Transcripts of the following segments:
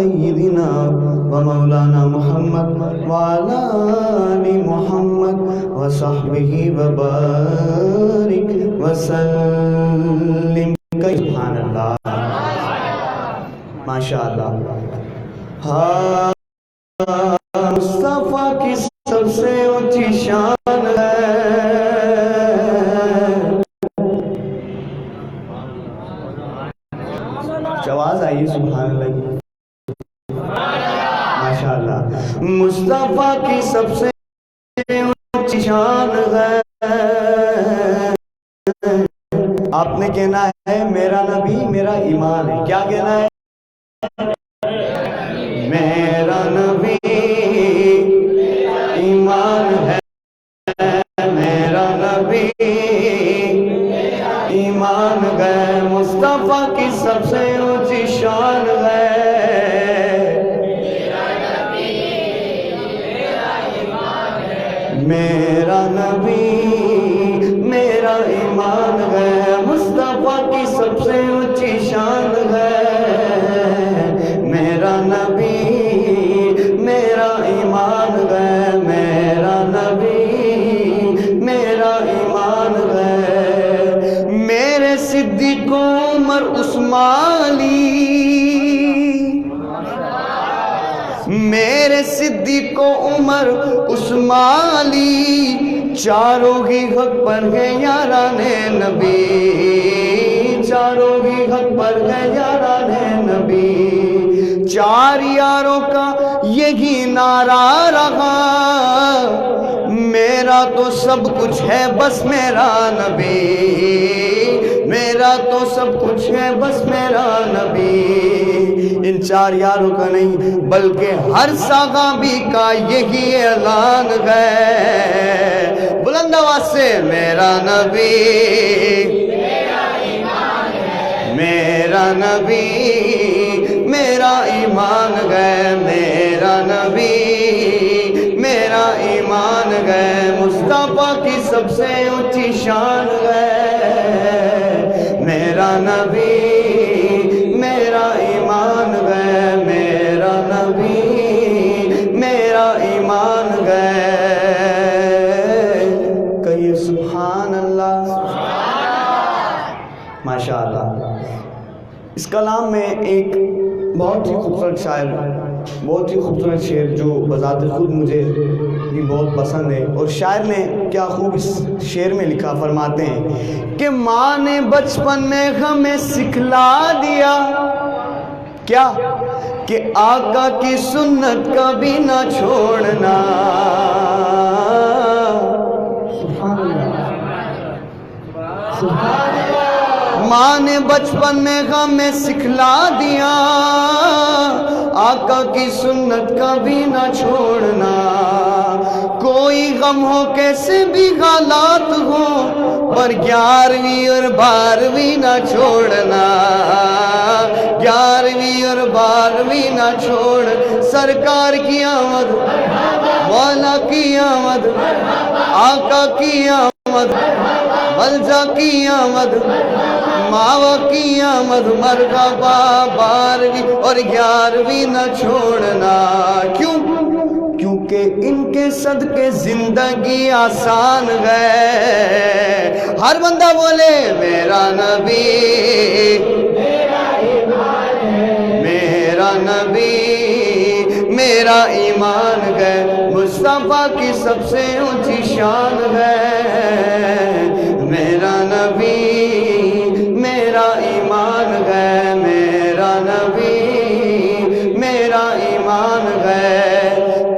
سیدنا و مولانا محمد وعلی آل محمد وصحبہ وبارک وسلم. سبحان اللہ، ماشاءاللہ. ہاں مصطفیٰ کی سب سے اونچی شان ہے. آواز آئیے سبحان اللہ، ماشاءاللہ. مصطفیٰ کی سب سے اونچی شان ہے. آپ نے کہنا ہے میرا نبی میرا ایمان ہے. کیا کہنا ہے؟ میرا نبی ایمان ہے، میرا نبی ایمان ہے. مصطفیٰ کی سب سے اونچی شان ہے. میرا نبی میرا ایمان ہے. مصطفیٰ کی سب سے اونچی شان ہے. میرا نبی میرا ایمان ہے. میرا نبی میرا ایمان ہے. میرے صدیق عمر عثمانی، میرے صدیق عمر عثمانی چاروں ہی حق پر ہے یاران نبی. چاروں ہی حق پر ہے یاران نبی. چار یاروں کا یہی نعرہ رہا، میرا تو سب کچھ ہے بس میرا نبی. میرا تو سب کچھ ہے بس میرا نبی. ان چار یاروں کا نہیں بلکہ ہر صحابی کا یہی اعلان ہے. بلند آواز سے میرا نبی میرا نبی میرا ایمان ہے. میرا نبی میرا ایمان ہے. مصطفیٰ کی سب سے اونچی شان ہے. میرا نبی میرا ایمان ہے. میرا نبی میرا ایمان ہے. کہیے سبحان اللہ، ماشاءاللہ. اس کلام میں ایک بہت ہی خوبصورت شاعر، بہت ہی خوبصورت شعر جو بذات خود مجھے بھی بہت پسند ہے. اور شاعر نے کیا خوب اس شعر میں لکھا، فرماتے ہیں کہ ماں نے بچپن میں ہمیں سکھلا دیا کیا کہ آقا کی سنت کبھی نہ چھوڑنا. ماں نے بچپن میں ہمیں سکھلا دیا آقا کی سنت کبھی نہ چھوڑنا. کوئی غم ہو کیسے بھی حالات ہو پر 11ویں اور 12ویں نہ چھوڑنا. 11ویں اور 12ویں نہ چھوڑ. سرکار کی آمد، مولا کی آمد، آقا کی آمد، ملجا کی آمد، ماوا کی آمد. مرحبا 12ویں اور 11ویں نہ چھوڑنا. کیوں؟ کیونکہ ان کے صدقے زندگی آسان ہے. ہر بندہ بولے میرا نبی میرا نبی میرا ایمان ہے. مصطفیٰ کی سب سے اونچی شان ہے. میرا نبی میرا ایمان ہے. میرا نبی میرا ایمان ہے.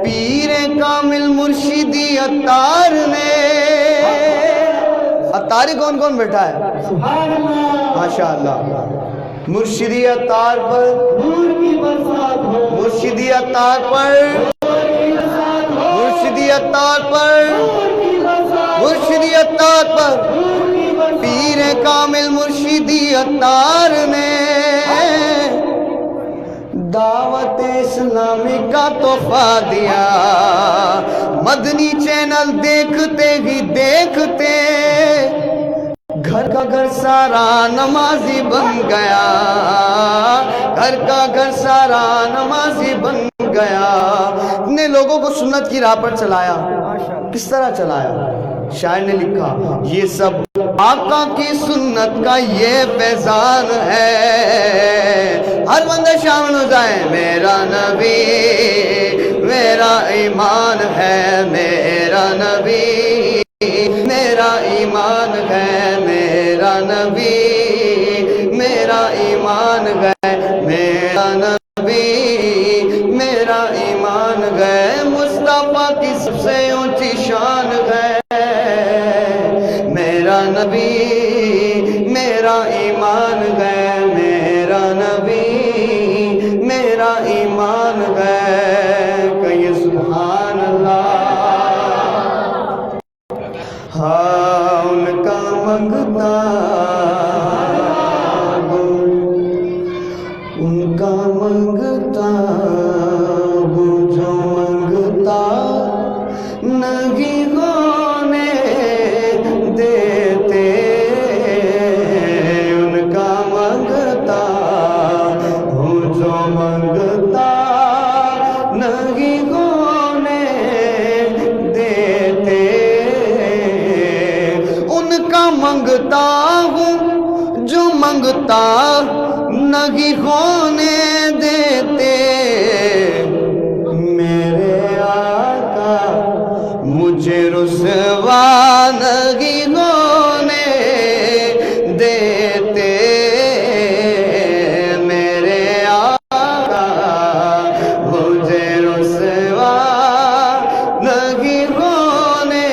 پیر کامل مرشدی عطار نے، عطاری کون کون بیٹھا ہے؟ ماشاءاللہ. مرشدی عطار پر مرشدی عطار پر مرشدی عطار پر مرشدی عطار پر پیر کامل مرشدی عطار نے دعوت اسلامی کا تحفہ دیا. مدنی چینل دیکھتے ہی دیکھتے گھر کا گھر سارا نمازی بن گیا، گھر کا گھر سارا نمازی بن گیا۔ اتنے لوگوں کو سنت کی راہ پر چلایا، کس طرح چلایا؟ شاعر نے لکھا یہ سب آقا کی سنت کا یہ فیضان ہے۔ ہر بندہ شامل ہو جائے۔ میرا نبی میرا ایمان ہے، میرا نبی میرا ایمان ہے، میرا نبی میرا ایمان ہے، میرا نبی میرا ایمان ہے، مصطفیٰ کی سب سے اونچی شان ہے۔ میرا نبی میرا ایمان ہے، میرا نبی میرا ایمان ہے۔ کہیے سبحان اللہ۔ ہاں ان کا منگتا ان کا منگتا جو منگتا نہیں ہونے دیتے، ان کا منگتا جو منگتا نہیں ہونے دیتے، ان کا منگتا ہوں جو منگتا نہیں ہونے دیتے، میرے آقا مجھے رسوا نہیں ہونے دیتے، میرے آقا مجھے رسوا نہیں ہونے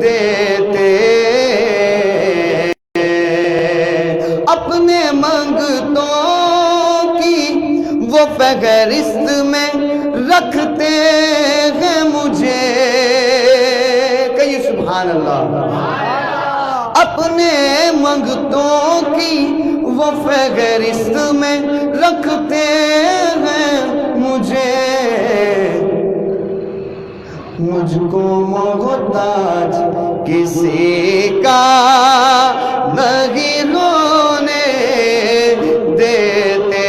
دیتے، اپنے منگتوں کی وہ فہرست میں رکھتے ہیں مجھے۔ کہیے سبحان اللہ۔ اپنے منگتوں کی وہ فہرست میں رکھتے ہیں مجھے، مجھ کو محتاج کسی کا نہیں ہونے دیتے،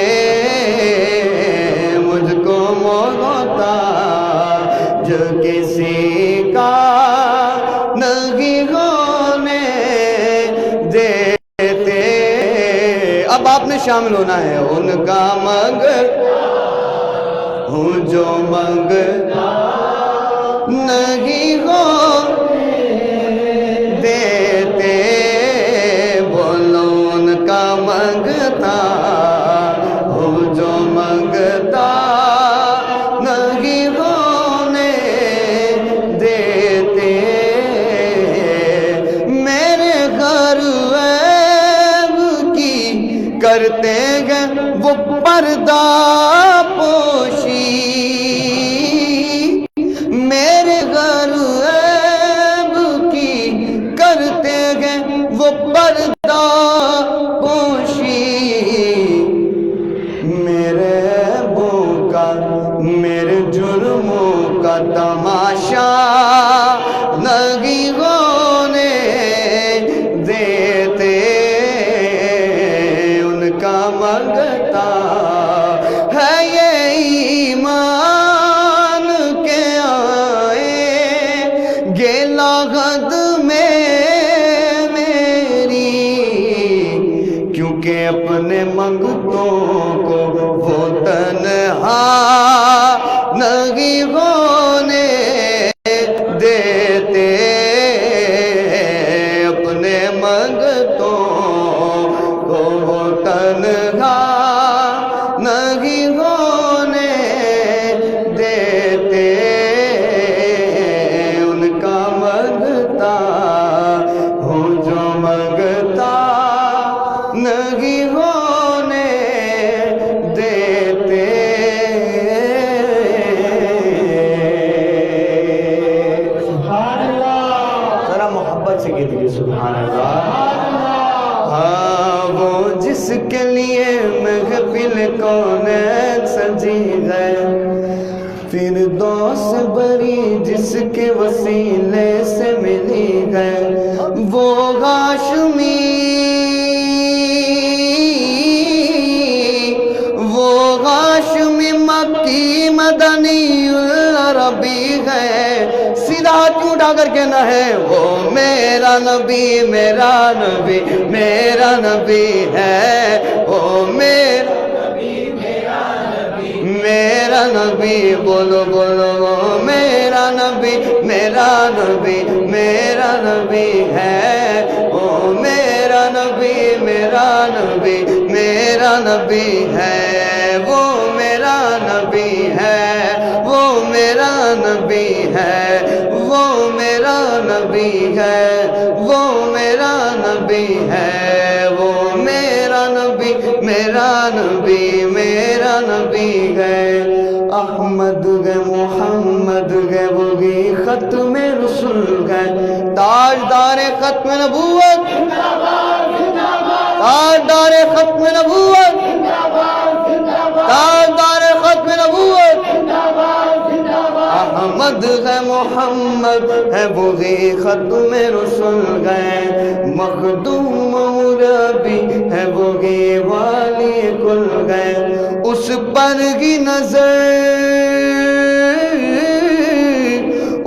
مجھ کو محتاج کسی کا نہیں ہونے دیتے۔ اب آپ نے شامل ہونا ہے۔ ان کا ہوں جو منگتا نہیں ہونے دیتے، بولو ان کا منگتا ہوں جو منگتا نہیں ہونے دیتے، میرے گھر عیب کی کرتے ہیں وہ پردہ پوشی، میرے گھر عیب کی کرتے ہیں وہ پردہ پوشی، میرے عیبوں کا میرے جرموں کا تماشا نہیں ہونے دیتے، ان کا منگتا ہے یہ ایمان کے آئے گیلا حد میں میری، کیونکہ اپنے منگتوں کو وہ تنہا نہیں ہونے دیتے، اپنے منگتوں کو وہ تنہا نہیں ہونے دیتے، ان کا منگتا ہوں جو منگتا نہیں ہونے دیتے۔ سبحان اللہ۔ ذرا محبت سے کہتے ہیں سبحان اللہ۔ ہاں وہ جس کے لیے محفل کونین سجی ہے، فردوس بری جس کے وسیلے سے ملی ہے، وہ ہاشمی، وہ ہاشمی مکی مدنی عربی ہے، سیدھا کیوں اٹھا کر کے نہ ہے، وہ میرا نبی میرا نبی میرا نبی ہے، وہ میرا میرا نبی، بولو بولو، وہ میرا نبی میرا نبی میرا نبی ہے، وہ میرا نبی میرا نبی میرا نبی ہے، وہ میرا نبی ہے، وہ میرا نبی ہے، وہ میرا نبی ہے، وہ میرا نبی ہے، وہ میرا نبی میرا نبی میرا نبی ہے، احمد گئے محمد گئے وہی ختم رسول گئے، تاجدار ختم نبوت، تاجدار ختم نبوت، تاجدار ختم نبوت، احمد ہے محمد ہے وہی ختم رسول گئے، مخدوم مربی ہے وہی والی کل گئے، اس پر کی نظر،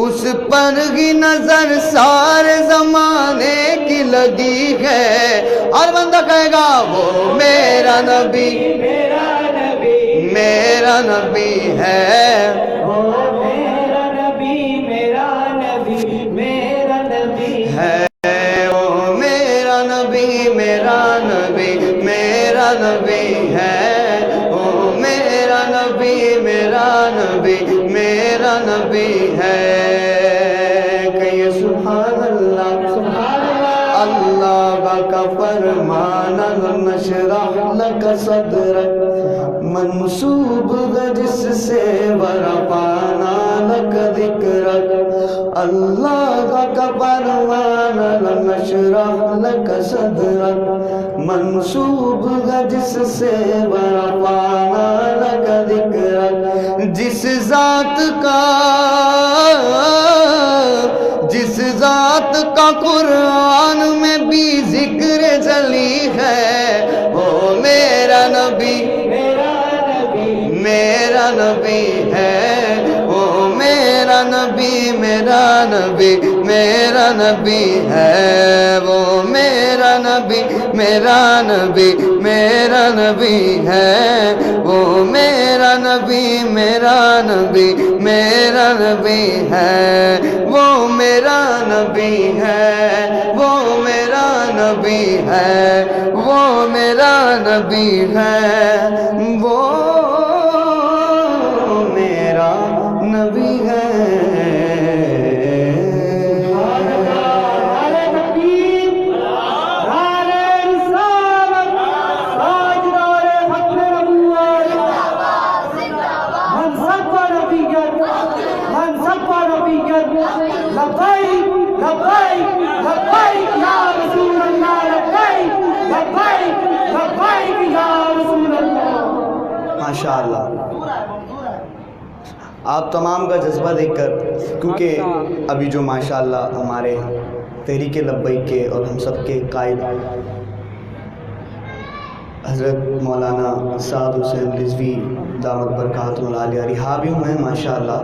اس پر کی نظر سارے زمانے کی لگی ہے، اور بندہ کہے گا وہ میرا نبی میرا نبی میرا نبی ہے، وہ میرا نبی میرا نبی میرا نبی ہے، وہ میرا نبی میرا نبی میرا نبی ہے، وہ میرا نبی میرا نبی میرا نبی ہے، کہیے سبحان اللہ سبحان اللہ کا فرمان، نشرح لک صدرک منصوب ہے جس سے ورفعنا لک ذکرک، اللہ کا فرمان نشرح لک صدرک منصوب ہے جس سے ورفعنا لک ذکرک، جس ذات کا قرآن میں بھی ذکر جلی ہے، وہ میرا نبی میرا نبی ہے، وہ میرا نبی میرا نبی میرا نبی ہے، وہ میرا نبی میرا نبی میرا نبی ہے، وہ میرا نبی میرا نبی میرا نبی ہے، وہ میرا نبی ہے، وہ میرا نبی ہے، وہ میرا نبی ہے، وہ میرا نبی ہے، ماشاءاللہ۔ آپ تمام کا جذبہ دیکھ کر، کیونکہ ابھی جو ماشاءاللہ ہمارے تحریک لبیک کے اور ہم سب کے قائد حضرت مولانا سعد حسین رضوی دامت برکاتہ العالیہ رہا بھی ہوئے ہیں ماشاءاللہ،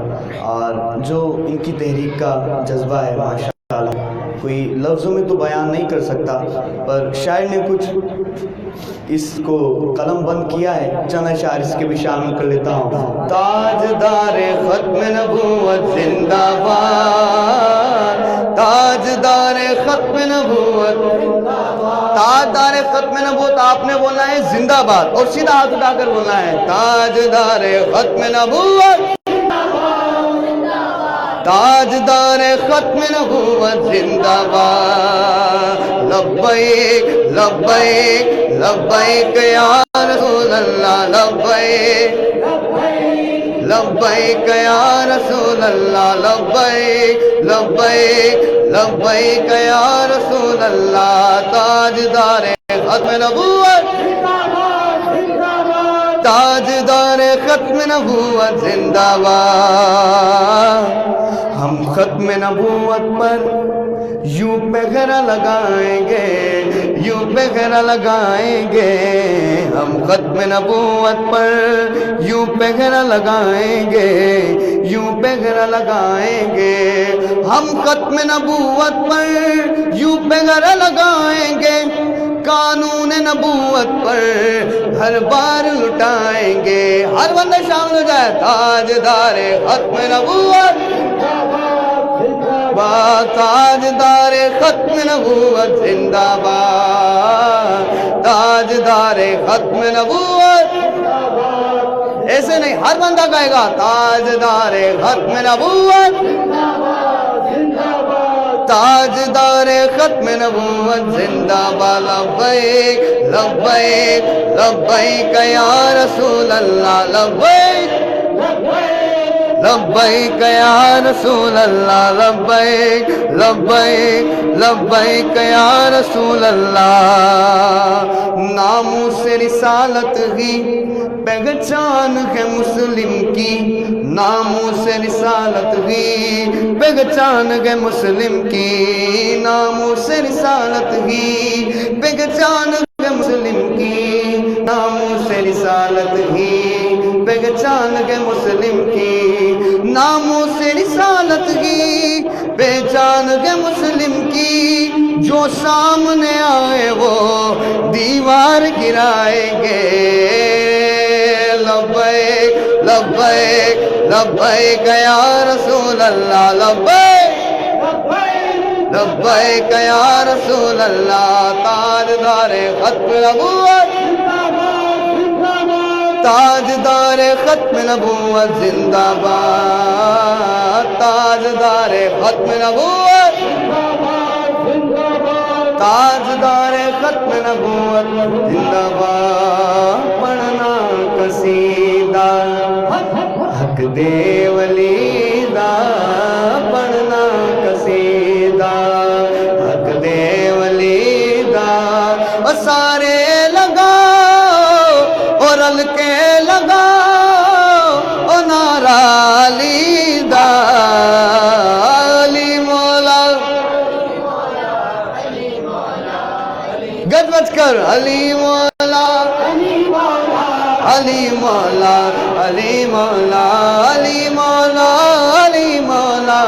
اور جو ان کی تحریک کا جذبہ ہے ماشاءاللہ کوئی لفظوں میں تو بیان نہیں کر سکتا، پر شاعر نے کچھ اس کو قلم بند کیا ہے، چند اشعار اس کے بھی شامل کر لیتا ہوں۔ تاجدار ختم نبوت زندہ باد، تاجدار ختم نبوت، تاجدار ختم نبوت آپ نے بولنا ہے زندہ باد، اور سیدھا ہاتھ اٹھا کر بولنا ہے تاجدار ختم نبوت، تاجدار ختم نبوت زندہ باد، لبیک لبیک لبیک یا رسول اللہ، لبیک لبیک یا رسول اللہ، لبیک لبیک لبیک یا رسول اللہ، تاجدار ختم نبوت، تاجدار ختم نبوت زندہ باد، ہم ختم نبوت پر یوں پگھرا لگائیں گے، یوں پگھرا لگائیں گے ہم ختم نبوت پر، یوں پگھرا لگائیں گے، یوں پگھرا لگائیں گے ہم ختم نبوت پر، یوں پگھرا لگائیں گے قانون نبوت پر ہر بار لٹائیں گے۔ ہر بندہ شامل ہو جائے۔ تاجدار ختم نبوت تاجدار ختم نبوت زندہ باد، تاجدار ختم نبوت۔ ایسے نہیں، ہر بندہ کہے گا تاجدار ختم نبوت، تاجدار ختم نبوت زندہ باد۔ لبیک لبیک لبیک یا رسول اللہ، لبیک لبیک یا رسول اللہ، لبیک لبیک لبیک یا رسول اللہ۔ ناموس رسالت ہی پہچان ہے مسلم کی، ناموس رسالت ہی پہچان ہے مسلم کی، ناموس رسالت ہی پہچان ہے مسلم کی، ناموس رسالت ہی پہچان ہے مسلم کی، ناموس رسالت کی پہچان ہے مسلم کی۔ جو سامنے آئے وہ دیوار گرائیں گے۔ لبیک لبیک لبیک یا رسول اللہ، لبیک لبیک یا رسول اللہ۔ تاجدار ختم نبوت، تاجدار ختم نبوت زندہ باد، تاجدار ختم نبوت، تاجدار ختم نبوت زندہ باد۔ پڑھنا قصیدہ حق دے ولی دا، پڑھنا قصیدہ حق دے ولی دا، اور سارے لگاؤ اور رل کے لگاؤ اور نعرہ علی دا، علی مولا گد بچ کر، علی مولا علی مولا علی مولا علی مولا علی مولا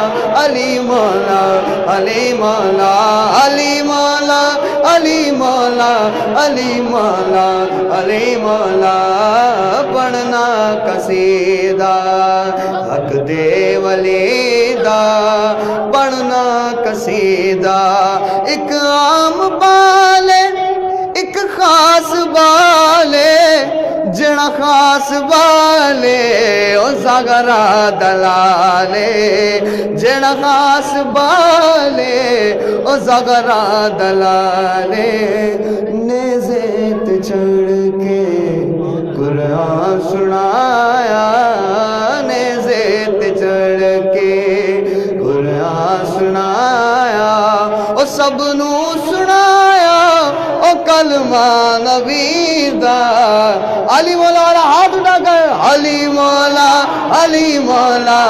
علی مولا علی مولا علی مولا علی مولا علی مولا علی مولا۔ پڑھنا قصیدہ حق دے ولی دا، پڑھنا قصیدہ ایک عام بالے ایک خاص بالے، جڑا خاص بالے او زاگرا دلالے، جڑا خاص بالے او زاگرا دلالے۔ نیزے تے چڑھ کے قرآن سنایا، نیزے تے چڑھ کے قرآن سنایا، او سب نو سنایا او کلمہ نبی دا۔ علی مولا والا ہاتھ اٹھا کر، علی مولا علی مولا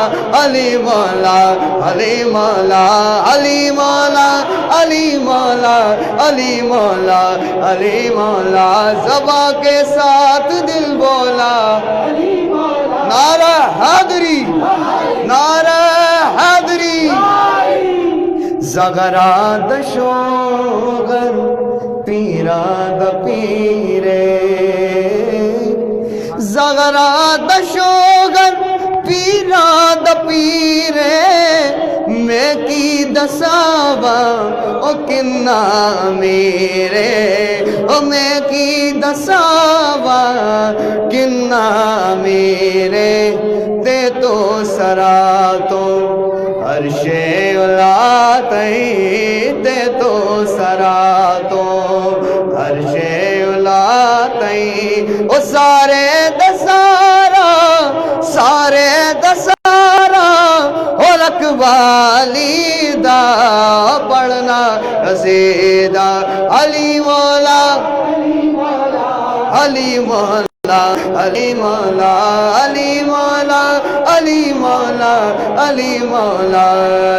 علی مولا علی مولا علی مولا علی مولا علی مولا علی مولا۔ زباں کے ساتھ دل بولا نعرہ حیدری، نعرہ حیدری۔ زغرا دشوگر پیرا د پیرے، زغرا دشوگر پیرا د پیرے، میں کی دساوا او کنا میرے، او میں کی دساوا کنا میرے۔ تے تو سرا تو عرش اولا تئی، تے تو سرا تو عرش اولا تئی، او سارے دسارا سارے دسارا او رکوالی دا۔ پڑھنا قصیدہ علی مولا علی مولا علی مولا علی مولا علی مولا علی مولا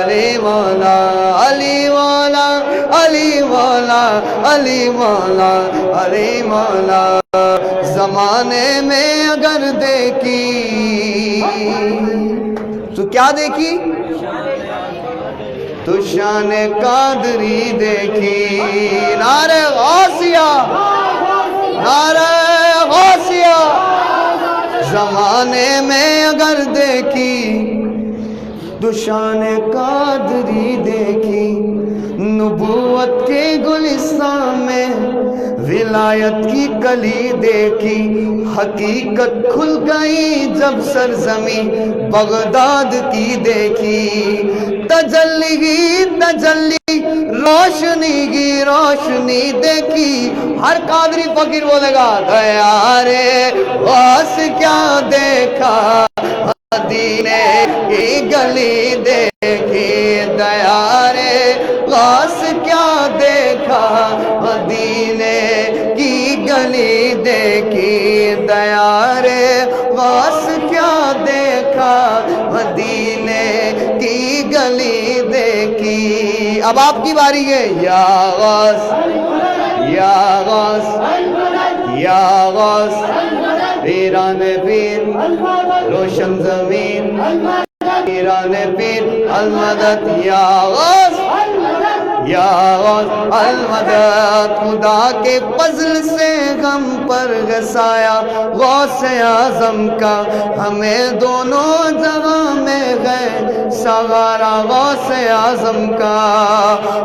علی مولا علی مولا علی مولا علی مولا علی مولا زمانے میں اگر دیکھی تو کیا دیکھی تو شان قادری دیکھی نعرہ غوثیہ نعرہ غوثیہ زمانے میں اگر دیکھی تو شان قادری دیکھی نبوت کے گلستان میں ولایت کی کلی دیکھی حقیقت کھل گئی جب سرزمین بغداد کی دیکھی تجلی کی تجلی روشنی کی روشنی دیکھی ہر قادری فقیر بولے گا دیارے غوث کیا دیکھا مدینے کی گلی دیکھی دیارے غوث کیا دیکھا مدینے کی گلی دیکھی دیارے غوث کیا دیکھا مدینے کی گلی دیکھی اب آپ کی باری ہے یا غوث یا غوث یا غوث پیران پیر روشن زمین پیران پیر المدد یا غوث یا غوث المدد خدا کے فضل سے غم پر گسایا غوث اعظم کا ہمیں دونوں جگہ میں گئے سہارا غوث اعظم کا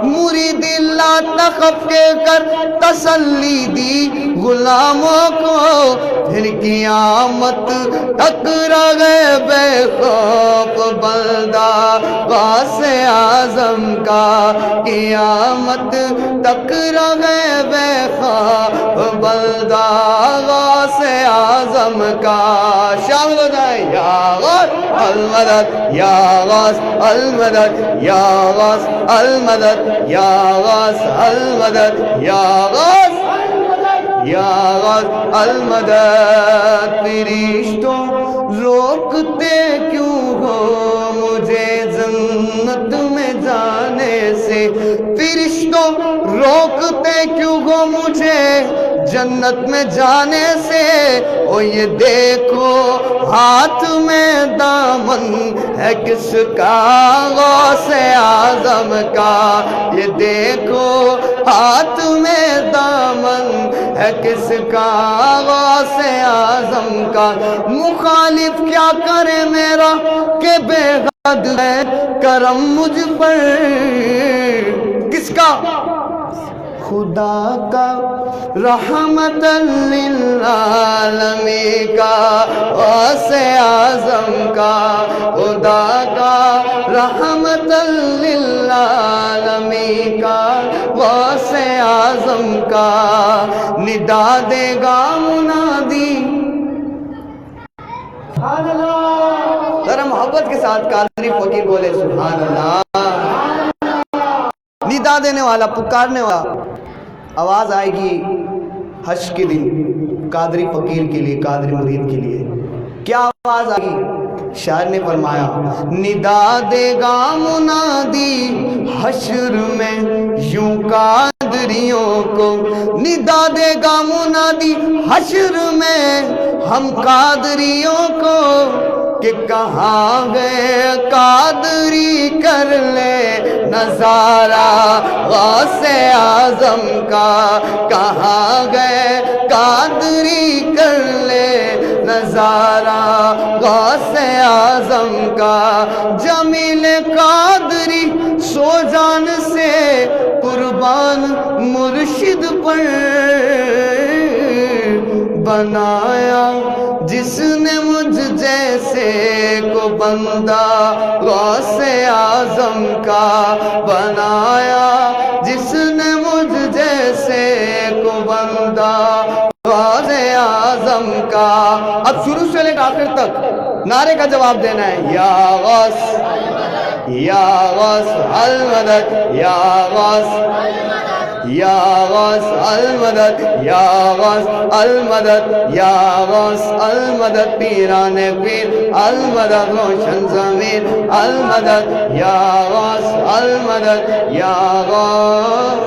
مرید اللہ تخف کے کر تسلی دی غلاموں کو پھر قیامت تک رہ گئے بے خوف بندہ غوث اعظم کا قیامت تک رہ گئے بے خوف بندہ غوث اعظم کا شامل ہو جائے یا غوث المدد یا غوث المدد یا غوث المدد یا غوث المدد یا غوث یا غوث المدد فرشتوں روکتے کیوں ہو مجھے جنت میں جانے سے فرشتوں روکتے کیوں ہو مجھے جنت میں جانے سے او یہ دیکھو ہاتھ میں دامن ہے کس کا غوث اعظم کا یہ دیکھو ہاتھ میں دامن ہے کس کا غوث اعظم کا مخالف کیا کرے میرا کہ بے حد ہے کرم مجھ پر کس کا خدا کا رحمت للعالمین کا غوث اعظم کا خدا کا رحمت للعالمین کا غوث اعظم کا ندا دے گا منادی سبحان اللہ ذرا محبت کے ساتھ قادری فقیر بولے سبحان اللہ ندا دینے والا پکارنے والا آواز آئے گی حشر کے دن قادری فقیر کے لیے قادری مرید کے لیے کیا آواز آئے گی شاعر نے فرمایا ندا دے گا منادی حشر میں یوں قادریوں کو ندا دے گا منادی حشر میں ہم قادریوں کو کہ کہاں گئے قادری کر لے نظارہ غوث اعظم کا کہاں گئے قادری کر لے نظارہ غوث اعظم کا جمیل قادری سو جان سے قربان مرشد پر بنایا جس نے مجھ جیسے کو بندہ غوث اعظم کا بنایا جس نے مجھ جیسے کو بندہ غوث اعظم کا اب شروع سے لے کر آخر تک نعرے کا جواب دینا ہے یا غوث المدد یا غوث یا غوث المدد یا غوث المدد یا غوث المدد پیران پیر المدد روشن ضمیر المدد یا غوث المدد یا غوث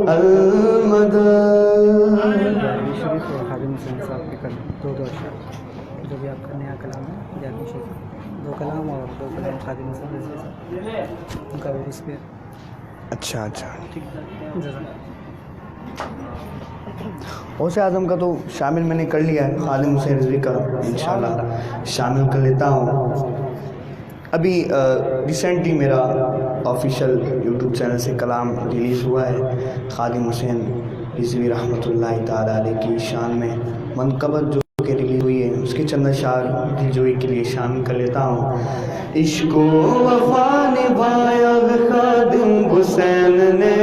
المدد. شریف اور خادم حسین صاحب کے دو اشعار جو بھی آپ کا نیا کلام ہے جامی شریف دو کلام اور دو کلام خادم حسین صاحب ان کا بھی اس پہ اچھا اچھا ٹھیک ہے. جزاک غوث اعظم کا تو شامل میں نے کر لیا ہے, خادم حسین رضوی کا انشاءاللہ شامل کر لیتا ہوں. ابھی ریسنٹلی میرا آفیشیل یوٹیوب چینل سے کلام ریلیز ہوا ہے خادم حسین رضوی رحمۃ اللہ تعالیٰ علیہ کی شان میں منقبت جو کہ ریلیز ہوئی ہے, اس کے چند اشعار دلجوئی کے لیے شامل کر لیتا ہوں. عشق و وفا نبھایا خادم حسین نے,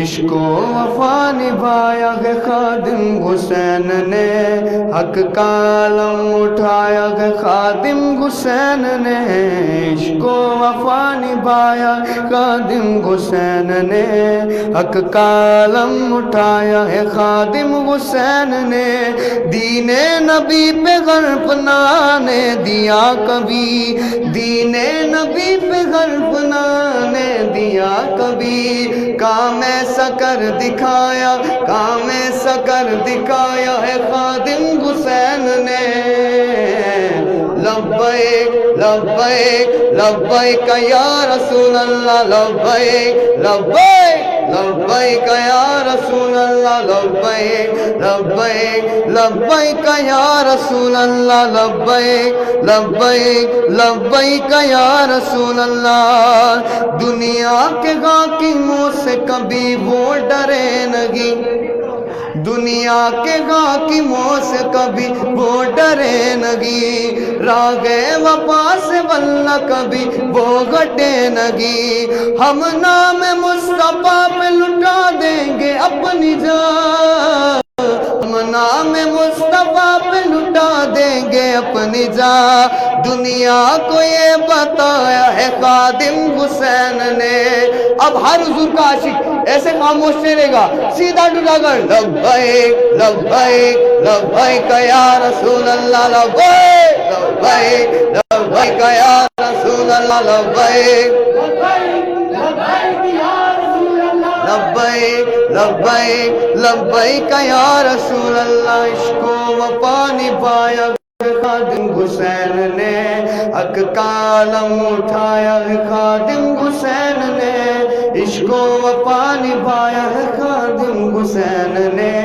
عشق و وفا نبھایا ہے خادم حسین نے, حق کا علم اٹھایا ہے خادم حسین نے, عشق و وفا نبھایا خادم حسین نے, حق کا علم اٹھایا ہے خادم حسین نے, دین نبی پہ غرب نہ آنے دیا کبھی, دین نبی پہ غرب نہ آنے دیا کبھی, کام ایسا کر دکھایا, کام ایسا کر دکھایا ہے خادم حسین نے. لبیک لبیک لبیک یا رسول اللہ, لبیک لبیک لبیک یا رسول اللہ, لبیک لبیک لبیک یا رسول اللہ, لبیک لبیک لبیک یا رسول اللہ. دنیا کے حاکموں سے کبھی وہ ڈرے نہیں, دنیا کے حاکموں سے کبھی وہ ڈرے نہیں, راہ وفا سے واللہ کبھی وہ گھٹے نہیں. ہم نام مصطفیٰ پہ لٹا دیں گے اپنی جان, ہم نام مصطفیٰ پہ لٹا دیں گے اپنی جان. دنیا کو یہ بتایا ہے خادم حسین نے. اب ہر حضور کا عاشق ایسے خاموش نہیں رہے گا, سیدھا ڈٹا کر لبیک لبیک لبیک یا رسول اللہ, لبیک لبیک لبیک یا رسول اللہ, لبیک لبیک لبیک لبیک یا رسول اللہ. عشق و وفا نبھایا خادم حسین نے, حق کا علم اٹھایا ہے خادم حسین نے, عشق و وفا نبھایا ہے خادم حسین نے,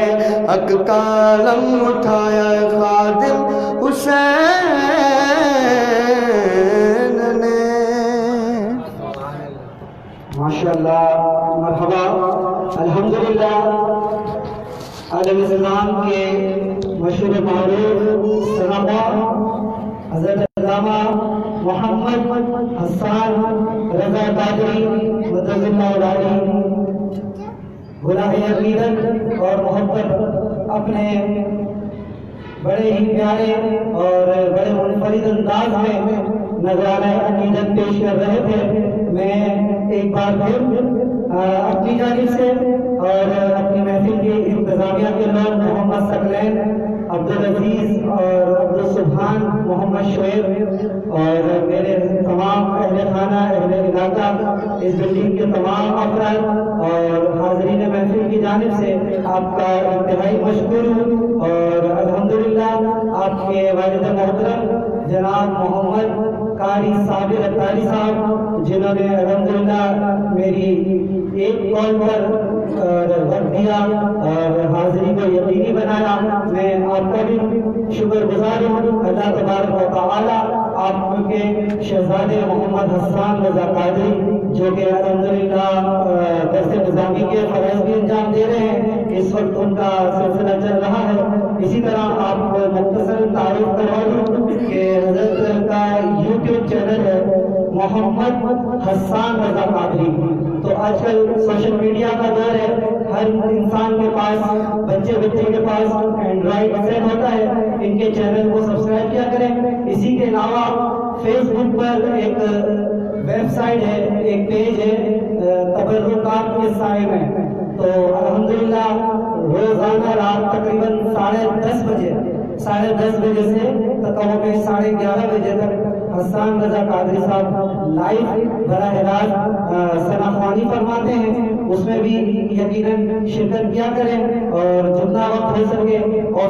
حق کا علم اٹھایا ہے خادم حسین نے. ماشاءاللہ, مرحبا, الحمدللہ. عالم اسلام کے مشہور معروف صحابہ حضرت علامہ محمد حسان رضا قادری مدد اللہ علیہ گناہ عقیدت اور محبت اپنے بڑے ہی پیارے اور بڑے منفرد انداز میں نظرانہ عقیدت پیش کر رہے تھے. میں ایک بار پھر اپنی جانب سے اور اپنی محفل کی انتظامیہ کے لوگ محمد ثقلین, عبدالعزیز اور عبدالسبحان, محمد شعیب اور میرے تمام اہل خانہ اہل علاقہ, اس بلڈنگ کے تمام افراد اور حاضرین محفل کی جانب سے آپ کا انتہائی مشکور ہوں. اور الحمدللہ آپ کے والد محترم جناب محمد قاری صابر اتاری صاحب, جنہوں نے الحمدللہ میری ایک کال پر وقت دیا اور حاضری کو یقینی بنایا, میں آپ کا بھی شکر گزار ہوں. اللہ تبارک و تعالی آپ کے شہزادے محمد حسان رضا قادری جو کہ الحمدللہ درس نظامی کے فرائض بھی انجام دے رہے ہیں, اس وقت ان کا سلسلہ چل رہا ہے. اسی طرح آپ کو مختصر تعارف کروا دوں کہ حضرت کا یوٹیوب چینل ہے محمد حسان رضا قادری. تو آج کل سوشل میڈیا کا دور ہے, ہر انسان کے پاس, بچے کے پاس اینڈرائڈ سیٹ ہوتا ہے. ان کے چینل کو سبسکرائب کیا کریں. اسی کے علاوہ فیس بک پر ایک ویب سائٹ ہے، ایک پیج ہے تبرکات کے سائے میں، تو الحمدللہ روزانہ رات تقریباً 10:30 بجے سے تقریباً 11:30 بجے تک حسان رضا قادری صاحب لائیو براہ راست ثنا خوانی فرماتے ہیں، اس میں بھی یقیناً شرکت کیا کریں اور جتنا وقت ہو سکے اور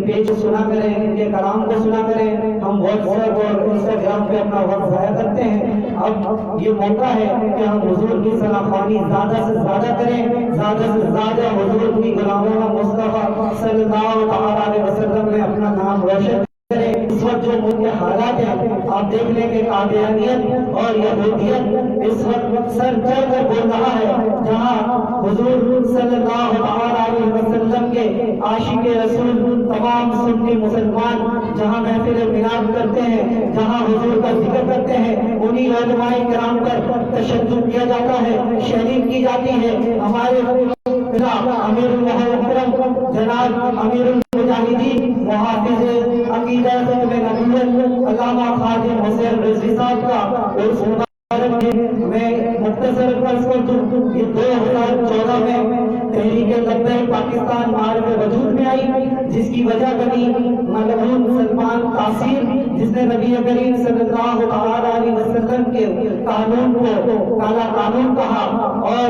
پیج سنا کریں، ان کے کلام کو سنا کریں۔ ہم واٹس ایپ اور انسٹاگرام پہ اپنا وقت ضائع کرتے ہیں، اب یہ موقع ہے کہ ہم حضور کی ثنا خوانی زیادہ سے زیادہ کریں، زیادہ سے زیادہ حضور کی غلاموں مصطفیٰ صلی اللہ علیہ وسلم میں اپنا نام روشن کریں۔ اس وقت جو ملک کے حالات ہیں آپ دیکھ لیں کہ قادیانیت اور یہودیت اس وقت سر چڑھ کر بول رہا ہے، جہاں حضور صلی اللہ علیہ وسلم کے عاشق رسول تمام سنی مسلمان جہاں محفل میلاد کرتے ہیں، جہاں حضور کا ذکر کرتے ہیں، انہی علماء کرام پر تشدد کیا جاتا ہے، شہید کی جاتی ہے۔ ہمارے امیر المحترم جناب امیر المجاہدین محافظ عقیدہ ختم نبوت علامہ خادم حسین رضوی صاحب کا عرس مبارک ہے۔ میں مختصر عرض کر دوں، یہ 2014 میں تحریک لبیک پاکستان معارف وجود میں آئی، جس کی وجہ بنی ملعون سلمان تاثیر، جس نے نبی کریم صلی اللہ علیہ وسلم کے قانون کو کالا قانون کہا، اور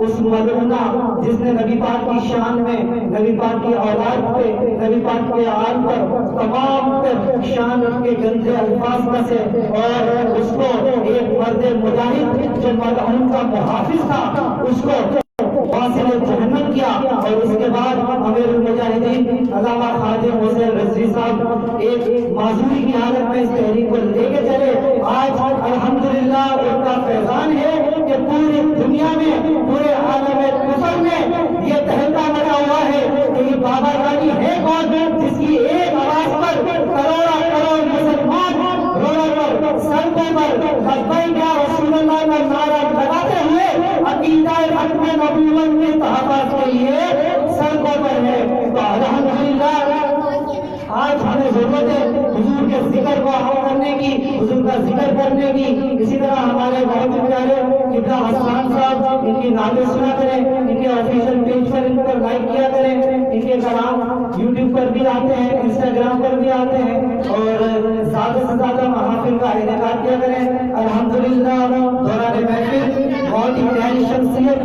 اس ملعونہ جس نے نبی پاک کی شان میں، نبی پاک کی اولاد پہ، نبی پاک کے آل پر تمام پر شان کے گندے الفاظ کسے، اور اس کو ایک مرد مجاہد جو ملعون کا محافظ تھا اس کو واصل جہنم کیا، اور اس کے بعد امیر المجاہدین علامہ خادم حسین رضوی صاحب ایک معذوری کی حالت میں اس تحریک کو لے کے چلے۔ آج الحمدللہ ان کا فیضان ہے کہ پوری دنیا میں، پورے عالم کفر میں یہ تہلکہ بنا ہوا ہے کہ یہ بابا رانی ہے کون، جس کی ایک آواز پر کروڑ مسلمان روڈوں پر، سڑکوں پر لبیک یا رسول اللہ کا نعرہ لگاتے ہوئے عقیدہ ختم نبوت کے تحفظ کے لیے سڑکوں پر ہے۔ تو الحمدللہ آج ہمیں ضرورت ہے حضور کے ذکر کو عام کرنے کی، حضور کا ذکر کرنے کی۔ اسی طرح ہمارے بہت پیارے قبلہ حسان صاحب، ان کی نعتیں سنا کریں، ان کے آفیشیل پیج پر ان پر لائک کیا کریں، ان کے کلام یوٹیوب پر بھی آتے ہیں، انسٹاگرام پر بھی آتے ہیں، اور زیادہ سے زیادہ محافل کا انعقاد کیا کریں۔ الحمدللہ دوران محفل بہت ہی پیاری شخصیت،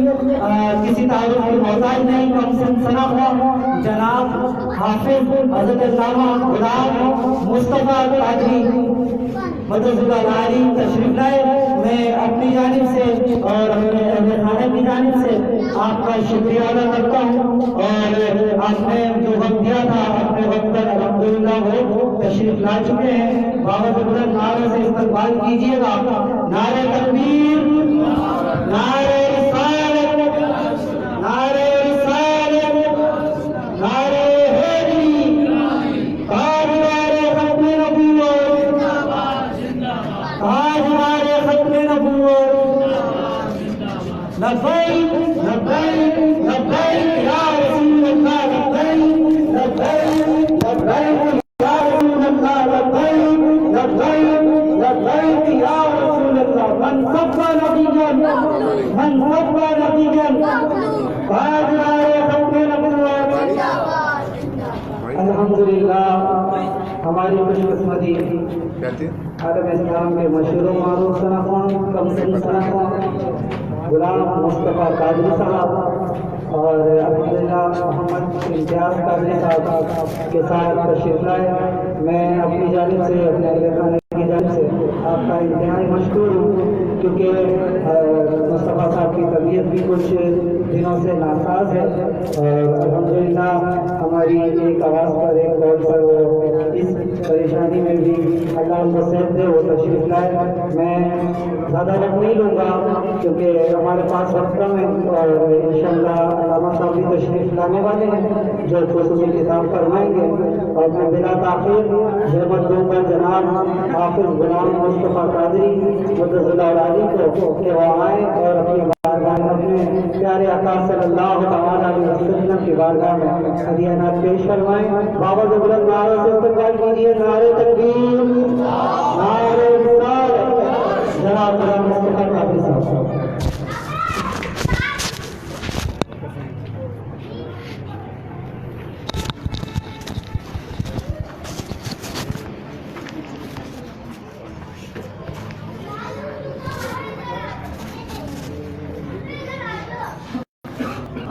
کسی تعارف کی محتاج نہیں، کم سے ثنا خواہ جناب حافظ حضرت علامہ غلام مصطفیٰ قادری مدد العالی تشریف لائے۔ میں اپنی جانب سے اور اپنے اہل خانہ کی جانب سے آپ کا شکریہ ادا کرتا ہوں، اور آپ نے جو وقت دیا تھا اپنے وقت پر الحمدللہ وہ تشریف لا چکے ہیں۔ بابا بلند نعرے سے استقبال کیجیے گا۔ نعرہ تکبیر، نعرہ رسالت، نعرہ رسالت، نعرہ حیدری، تاجدار ختم نبوت، تاجدار ختم نبوت، لبیک لبیک لبیک یا رسول اللہ، لبیک لبیک لبیک یا رسول اللہ، لبیک لبیک لبیک یا رسول اللہ۔ من سب نبیا، من سب نبیا، تاجدار ختم نبوت۔ الحمدللہ ہماری خوش قسمتی عالم اسلام کے مشہور و معروف ثنا خوان، کم سن ثنا خوان غلام مصطفیٰ قادری صاحب اور الحمدللہ محمد امتیاز قادری صاحب کے ساتھ تشریف لائے۔ میں اپنی جانب سے، اپنے اہل خانہ کی جانب سے آپ کا انتہائی مشکور ہوں، کیونکہ مصطفیٰ صاحب کی طبیعت بھی کچھ دنوں سے ناساز ہے، اور الحمدللہ ہماری ایک آواز پر، ایک قول پر وہ اس پریشانی میں بھی اللہ ان کو صحت دے، وہ تشریف لائے۔ میں زیادہ وقت نہیں لوں گا کیونکہ ہمارے پاس وقت کم ہے، اور انشاءاللہ علامہ صاحب بھی تشریف لانے والے ہیں جو خصوصی کتاب فرمائیں گے، اور میں بلا تاخیر خدمت دوں گا جناب حافظ غلام مصطفیٰ قادری مدد العالی کو کہ وہ آئیں اور اپنی بارگاہ میں اپنے پیارے آقا صلی اللہ علیہ وسلم کی بارگاہ میں ہدیانات پیش فرمائیں۔ بابا بلند نعرے سے استقبال کیجیے۔ نعرہ تکبیر، نعرہ رسالت،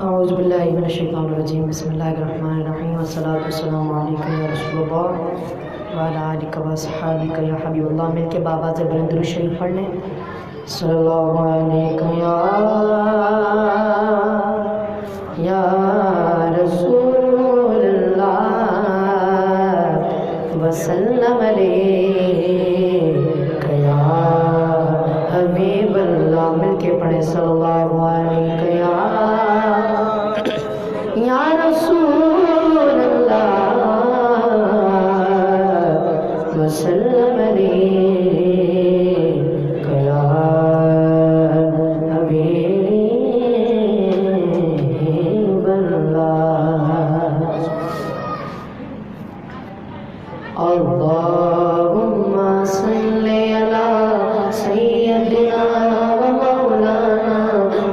اعوذ باللہ من الشیطان الرجیم بسم اللہ الرحمن الرحیم والصلاۃ والسلام علیکم یا رسول اللہ وعلی آلک و اصحابک یا حبیب اللہ. مل کے بابا سے بلند درود شریف پڑھ لیں. صلی اللہ علیہ یا رسول اللہ وسلم علیک یا حبیب اللہ. مل کے پڑھیں صلی اللہ علیہ یا رسول اللہ وسلم علیک یا حبیب اللہ. اللہم صلی علی سیدنا و مولانا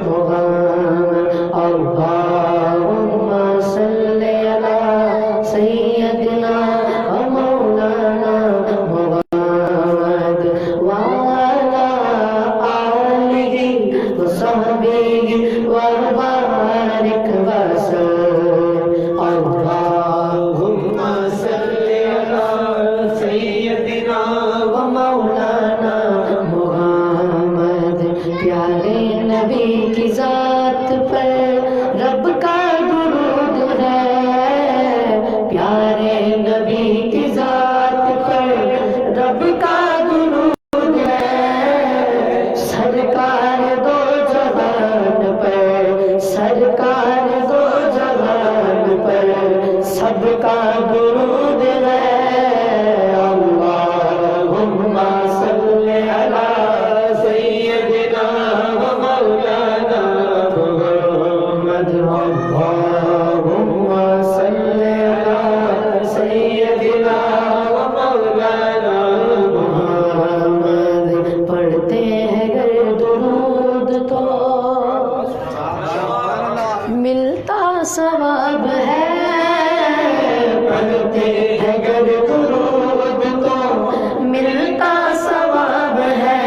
محمد. اللہم صلی علی سیدنا و مولانا محمد وعلی آلہ وصحبہ وبارک وسلم. اللہم صلی علی سیدنا و مولانا محمد. پیارے نبی کی ذات پر رب کا درود ہے. پیارے نبی کی ذات پر رب کا درود ہے. سرکار دو جہان پر سرکار دو جہان پر سب کا درود ہے. اللہم صلی علی سیدنا و مولانا محمد. اللہم صلی علی سیدنا و مولانا محمد. پڑھتے ہیں گر درود تو ملتا ثواب ہے. پڑھتے ہیں گر درود تو ملتا ثواب ہے.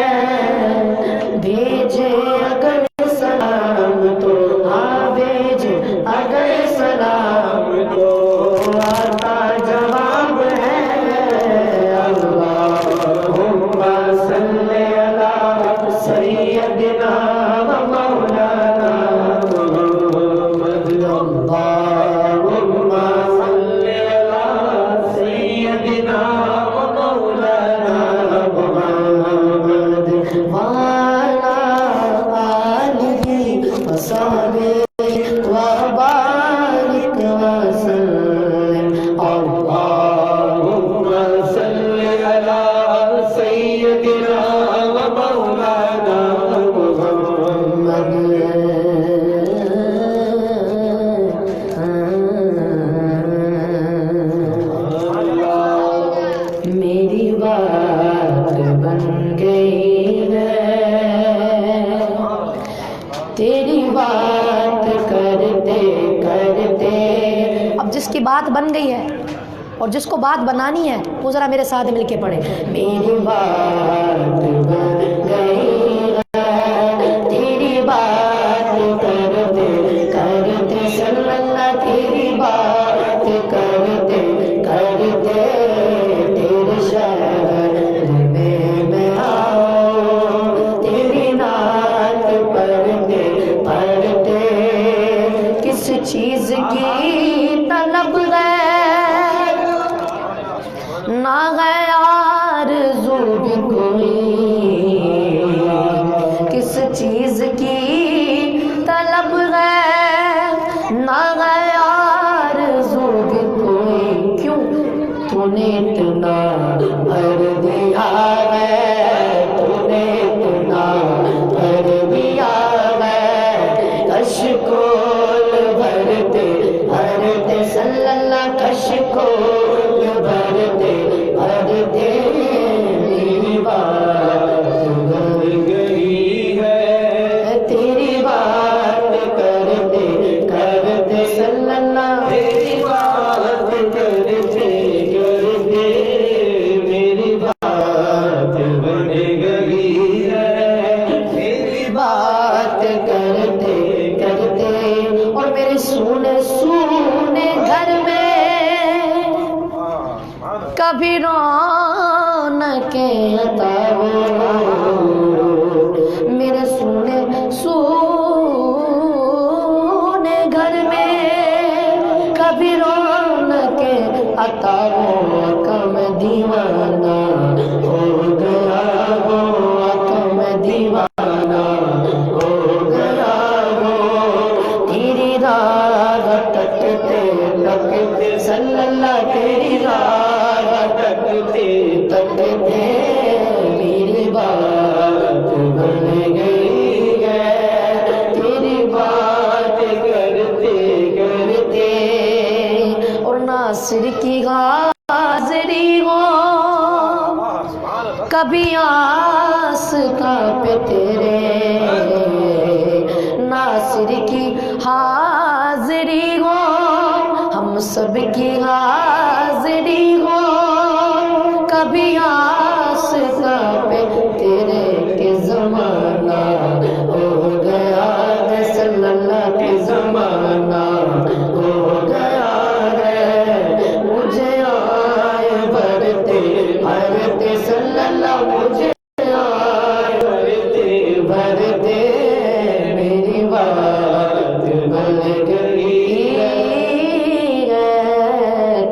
بھیجے اگر سلام تو ہاں بھیجے اگر سلام تو آتا جواب ہے. اللہم صلی علی سیدنا و مولانا محمد. اللہم صلی علی سیدنا و مولانا محمد وعلی آلہ وصحبہ وبارک وسلم. اللہم صلی علی سیدنا و مولانا محمد. میری بات بن گئی ہے تیری بات کرتے کرتے. اب جس کی بات بن گئی ہے اور جس کو بات بنانی ہے وہ ذرا میرے ساتھ مل کے پڑھے. میری بات بن گئی ہے تیری بات کرتے کرتے. صلی اللہ تیری بات کرتے کرتے تیرے شہر میں آؤ. تیری نعت پڑھتے پڑھتے کس چیز کی طلب ہے نہ ہے آرزو بھی کوئی. کس چیز کی طلب ہے نہ ہے آرزو بھی کوئی. کیوں تو نے اتنا بھر دیا ہے تو نے اتنا بھر دیا ہے. کشکول بھرتے بھرتے صلی اللہ کشکول بھرتے بھرتے میری بات بن گئی ہے تیری بات کرتے کرتے. صلی اللہ تیری بات کرتے کرتے میری بات بن گئی ہے. تیری بات کرتے کرتے اور کبھی رونقیں عطا ہو میرے سونے سونے گھر میں، کبھی رونقیں عطا ہو کم دیوانہ ہو گیا ہو، کم دیوانہ ہو گیا ہو، تیری راہ تکتے تکتے صلی اللہ تیری راہ تکتے تکتے میری بات بن گئی ہے، تیری بات کرتے کرتے، اور ناصر کی حاضری ہو کبھی آس پہ تیرے، ناصر کی حاضری ہو ہم سب کی حاضری ہو کبھی آس پہ تیرے کے زمانہ ہو گیا ہے، صلی اللہ کے زمانہ ہو گیا ہے، مجھے آئے بھرتے بھرتے صلی اللہ مجھے آئے بھرتے بھرتے میری بات بن گئی ہے،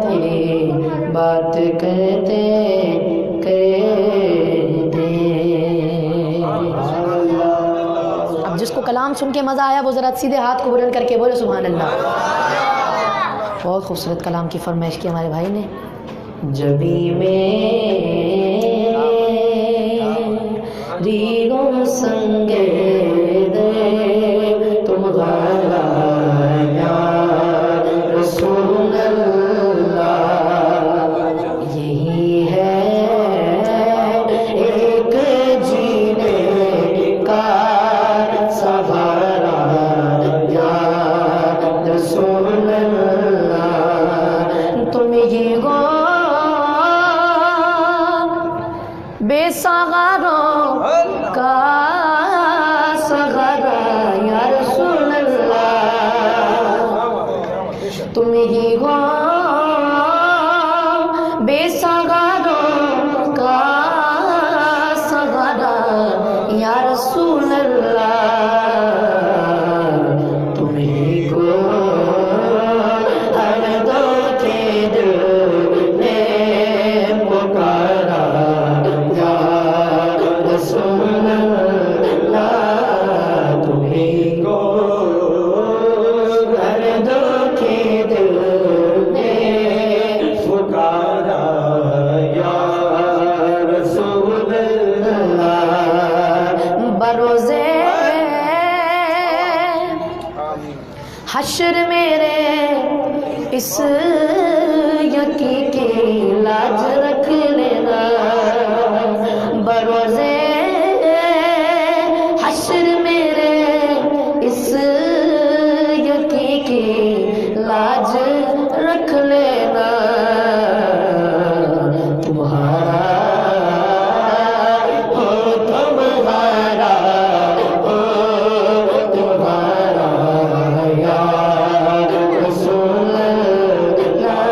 تیری بات کرتے کرتے۔ اب جس کو کلام سن کے مزہ آیا وہ ذرا سیدھے ہاتھ کو بلند کر کے بولے سبحان اللہ۔ بہت خوبصورت کلام کی فرمائش کی ہمارے بھائی نے۔ جبھی میری گم سنگے دے تمہارا یا رسول اللہ، یہی ہے ایک جینے کا سہارا یا رسول اللہ، تم ہی ہو بے سہاروں کا سہارا یا رسول اللہ، تم ہی ہو بے سہاروں کا سہارا یا رسول اللہ، تم ہی کو ہر دو کے دل نے پکارا یا رسول اللہ، تم ہی کو ہر دو کے دل نے پکارا یا رسول اللہ، بروزے حشر میرے اس یقین کی لاج رکھ لینا، بروزے حشر میرے اس یقین کی لاج رکھ لینا، تمہارا ہو تمہارا ہو تمہارا یا رسول اللہ،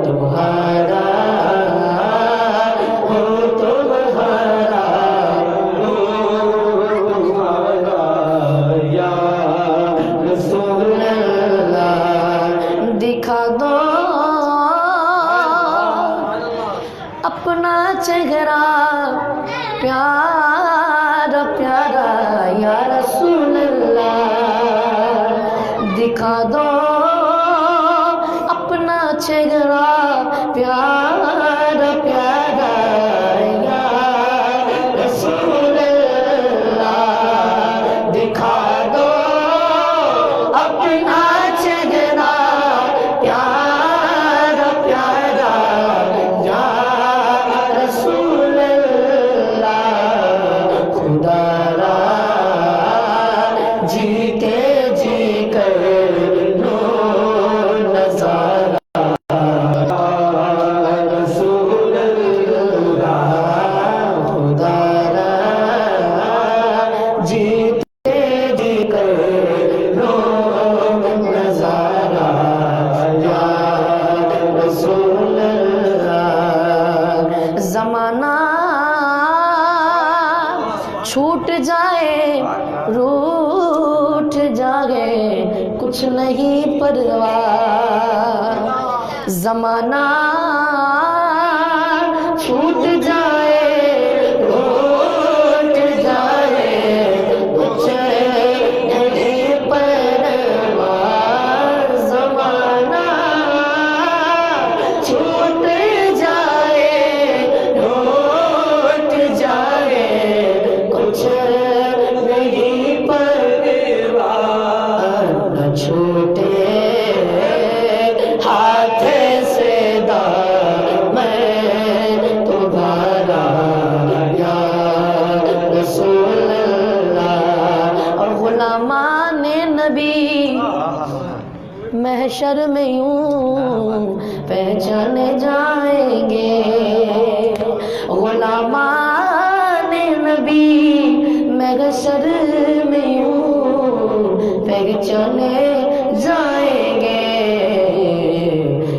تمہارا ہو تمہارا ہو تمہارا یا رسول اللہ، دکھا دو اپنا چہرہ پیارا پیارا یا رسول اللہ، دکھا دو اپنا چہرہ پیارا پیارا یا رسول اللہ، دکھا دو اپنا چہرہ پیارا پیارا یا رسول اللہ، خدا را جیتے جی کر لو نظارہ رسول اللہ، خدا را جیتے جی کر لو نظارہ یا رسول اللہ، کچھ نہیں پرواہ زمانہ چھوٹ جائے ٹوٹ جائے کچھ نہیں پرواہ زمانہ چھوٹ جائے ٹوٹ جائے کچھ نہیں پرواہ نہ چھوٹے ہاتھ سے دامن تمہارا یا رسول اللہ اور غلامان نبی محشر میں یوں پہچانے جائیں گے غلامان نبی محشر میں یوں پہچانے جائیں گے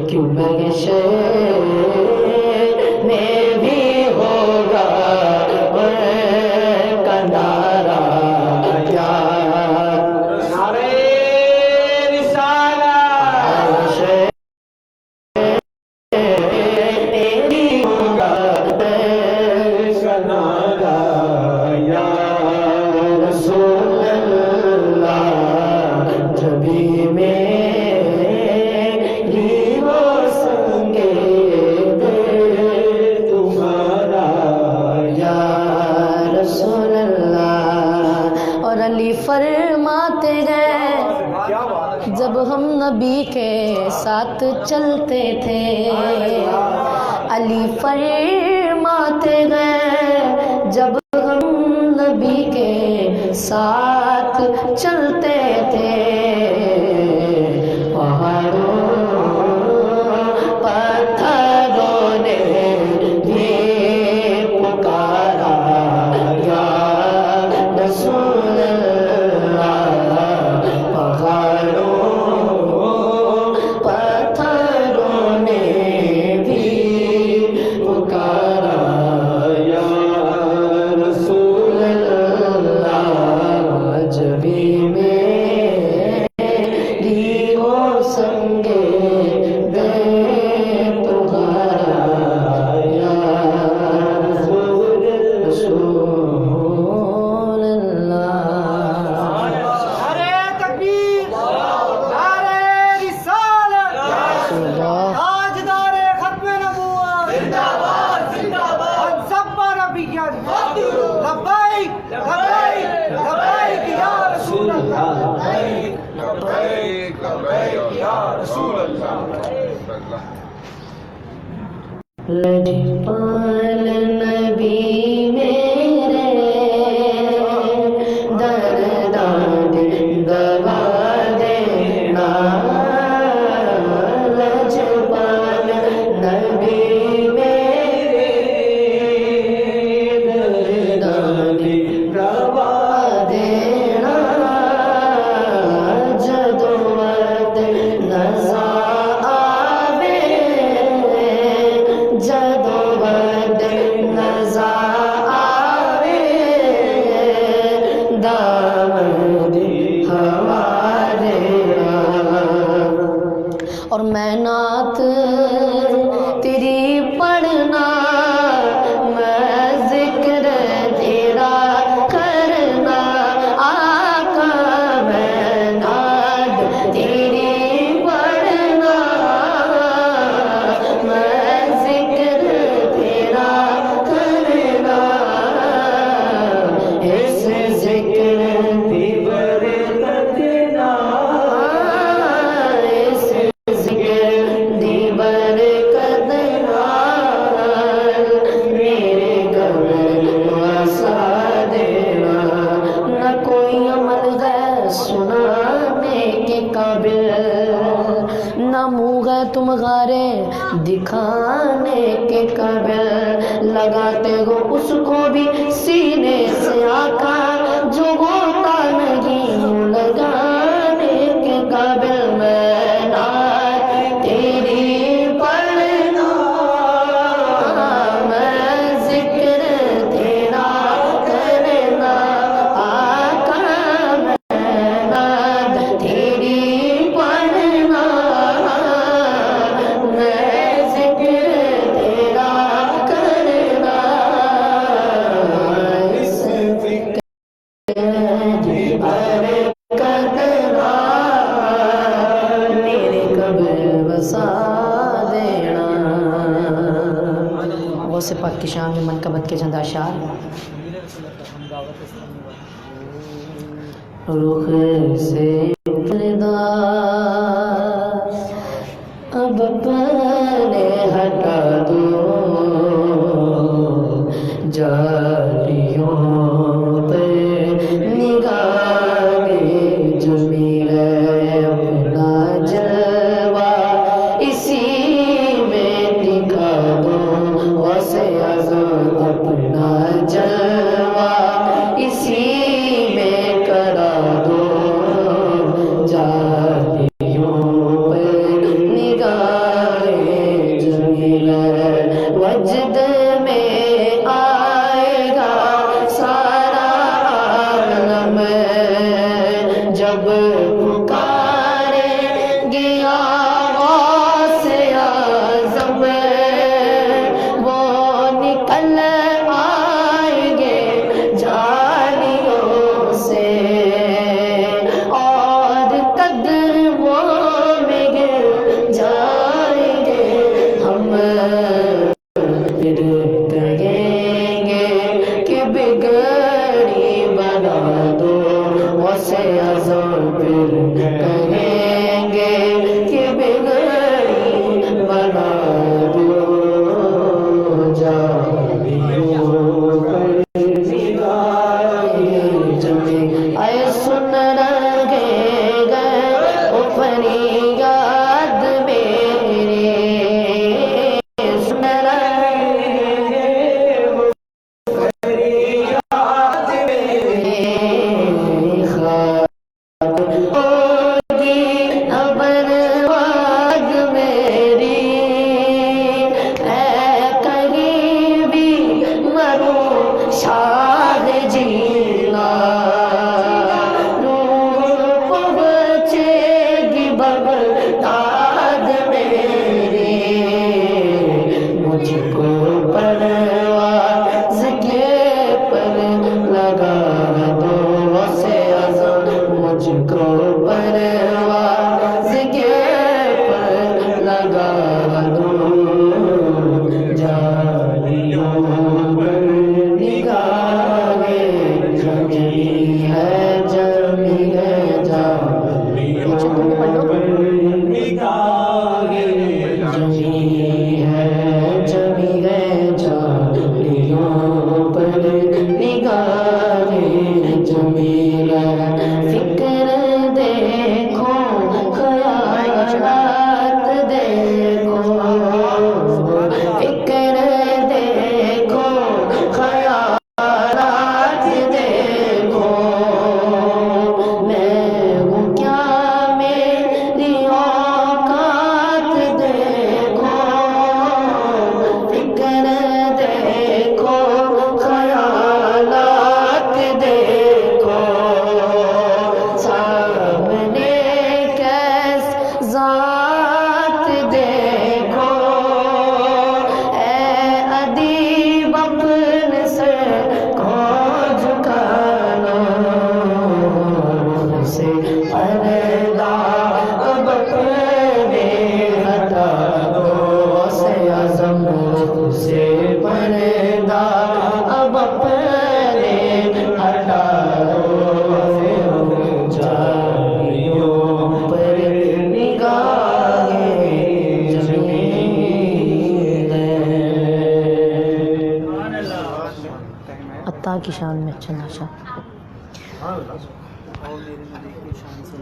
کیوں محشر میں بھی ہوگا کا نعرہ کیا نعرہ رسالت میری ہوگا کا نعرہ یا رسول اللہ جبھی میری وہ سنگے دے تمہارا یا رسول اللہ اور علی فرماتے ہیں جب ہم نبی کے ساتھ چلتے تھے علی فرماتے ہیں جب ہم نبی کے ساتھ چلتے تھے پہاڑوں پتھروں نے بھی پکارا یا رسول اللہ پہاڑوں پتھروں نے بھی پکارا یا رسول اللہ جبھی میری ہو سنگے دے تمہارا یا رسول اللہ نعرہ تکبیر نعرہ رسالت تاجدار ختم نبوت زندہ باد سبا نبیاں لبیک لبیک لبیک یا رسول اللہ لبیک لبیک یا رسول اللہ لجپال نبی میرے دردان دوا دینا لجپال نبی میرے دردان دوا دینا جدوت نزا آوے جدوت نزا آوے دامن ہمارے اور میں نعت تیری پڑھنا میں ذکر تیرا کرنا آقا میں نعت تیری پڑھنا میں ذکر تیرا کرنا اس ذکر کی برکت اس ذکر دی برکت میرے گھر وسا دینا نہ کوئی عمل ہے سنانے کے قابل نہ منہ ہے تمہارے دکھانے کے قابل لگاتے ہو اس کو بھی سینے سے آقا جو ہوتا نہیں لگانے کے قابل میں نعت تیری پڑھنا میں ذکر تیرا کرنا آقا میں نعت تیری وسا دینا وہ سے پاک کی شان میں منقبت کے چند اشعار رخ سے پردہ اب پردے ہٹا دو جالیوں پہ نگاہ جمیل اپنا جلوہ اسی میں دکھا دو واسے اعظم اپنا جلوہ اسی میں کرا دو جالیوں پہ نگاہ جمیل وجد میں آئے گا سارا عالم جب پکاریں گے غوث اعظم وہ نکل آئیں گے جالیوں سے اور قدموں میں گر جائیں گے ہم پھر کہیں گے کہ بگڑی بنا دو واسے اعظم پھر کہیں گے کہ بگڑی بنا دو جالیوں پر نگاہیں جمی اے سن رہے گئے او فریاد میرے سن رہے ہوگی ابرواد میری اے قریبی مرو شاد جینا روح پہنچے گی بغداد میری مجھ کو پرواز کے پر لگا دو واسے اعظم مجھ کو پرواز کے پر لگا دو جالیوں پر نگاہیں جمی ہے جمی ہے جالیوں پر نگاہیں جمی ہے جمی ہے جالیوں پر نگاہیں جمیل فکر دیکھو خیالات دیکھو فکر دیکھو خیالات دیکھو میں ہوں کیا میری اوقات دیکھو فکر دیکھو خیالات دیکھو سامنے کیس ذات دیکھو اے ادیب اپنے سر کو جھکانا سے پردہ اب اپنے ہٹا دو واسے اعظم سے پردہ اب اپنے ہٹا دو جالیوں پر نگاہیں جمی ہے عطا کی شان میں چند اشعار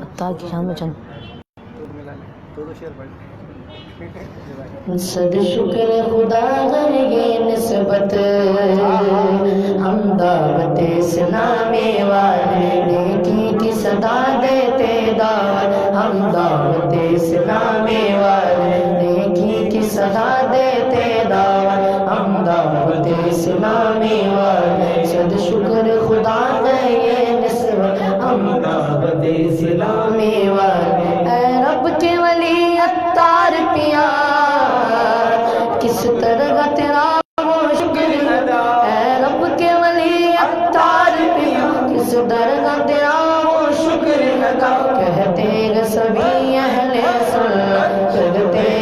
عطا کی شان میں چند صد شکر خدا ہے یہ نسبت ہم دعوت اسلامی والے نیکی کی صدا دیتے دعوت ہم دعوت اسلامی والے نیکی کی صدا دیتے دعوت ہم دعوت اسلامی والے صد شکر خدا ہے یہ نسبت ہم دعوت اسلامی والے اے رب کے ولی عطار پیا کس طرح تیرا وہ شکر ادا اے رب کے ولی عطار پیا کس طرح تیرا وہ شکر ادا کہتے ہیں سبھی اہل سنت کرتے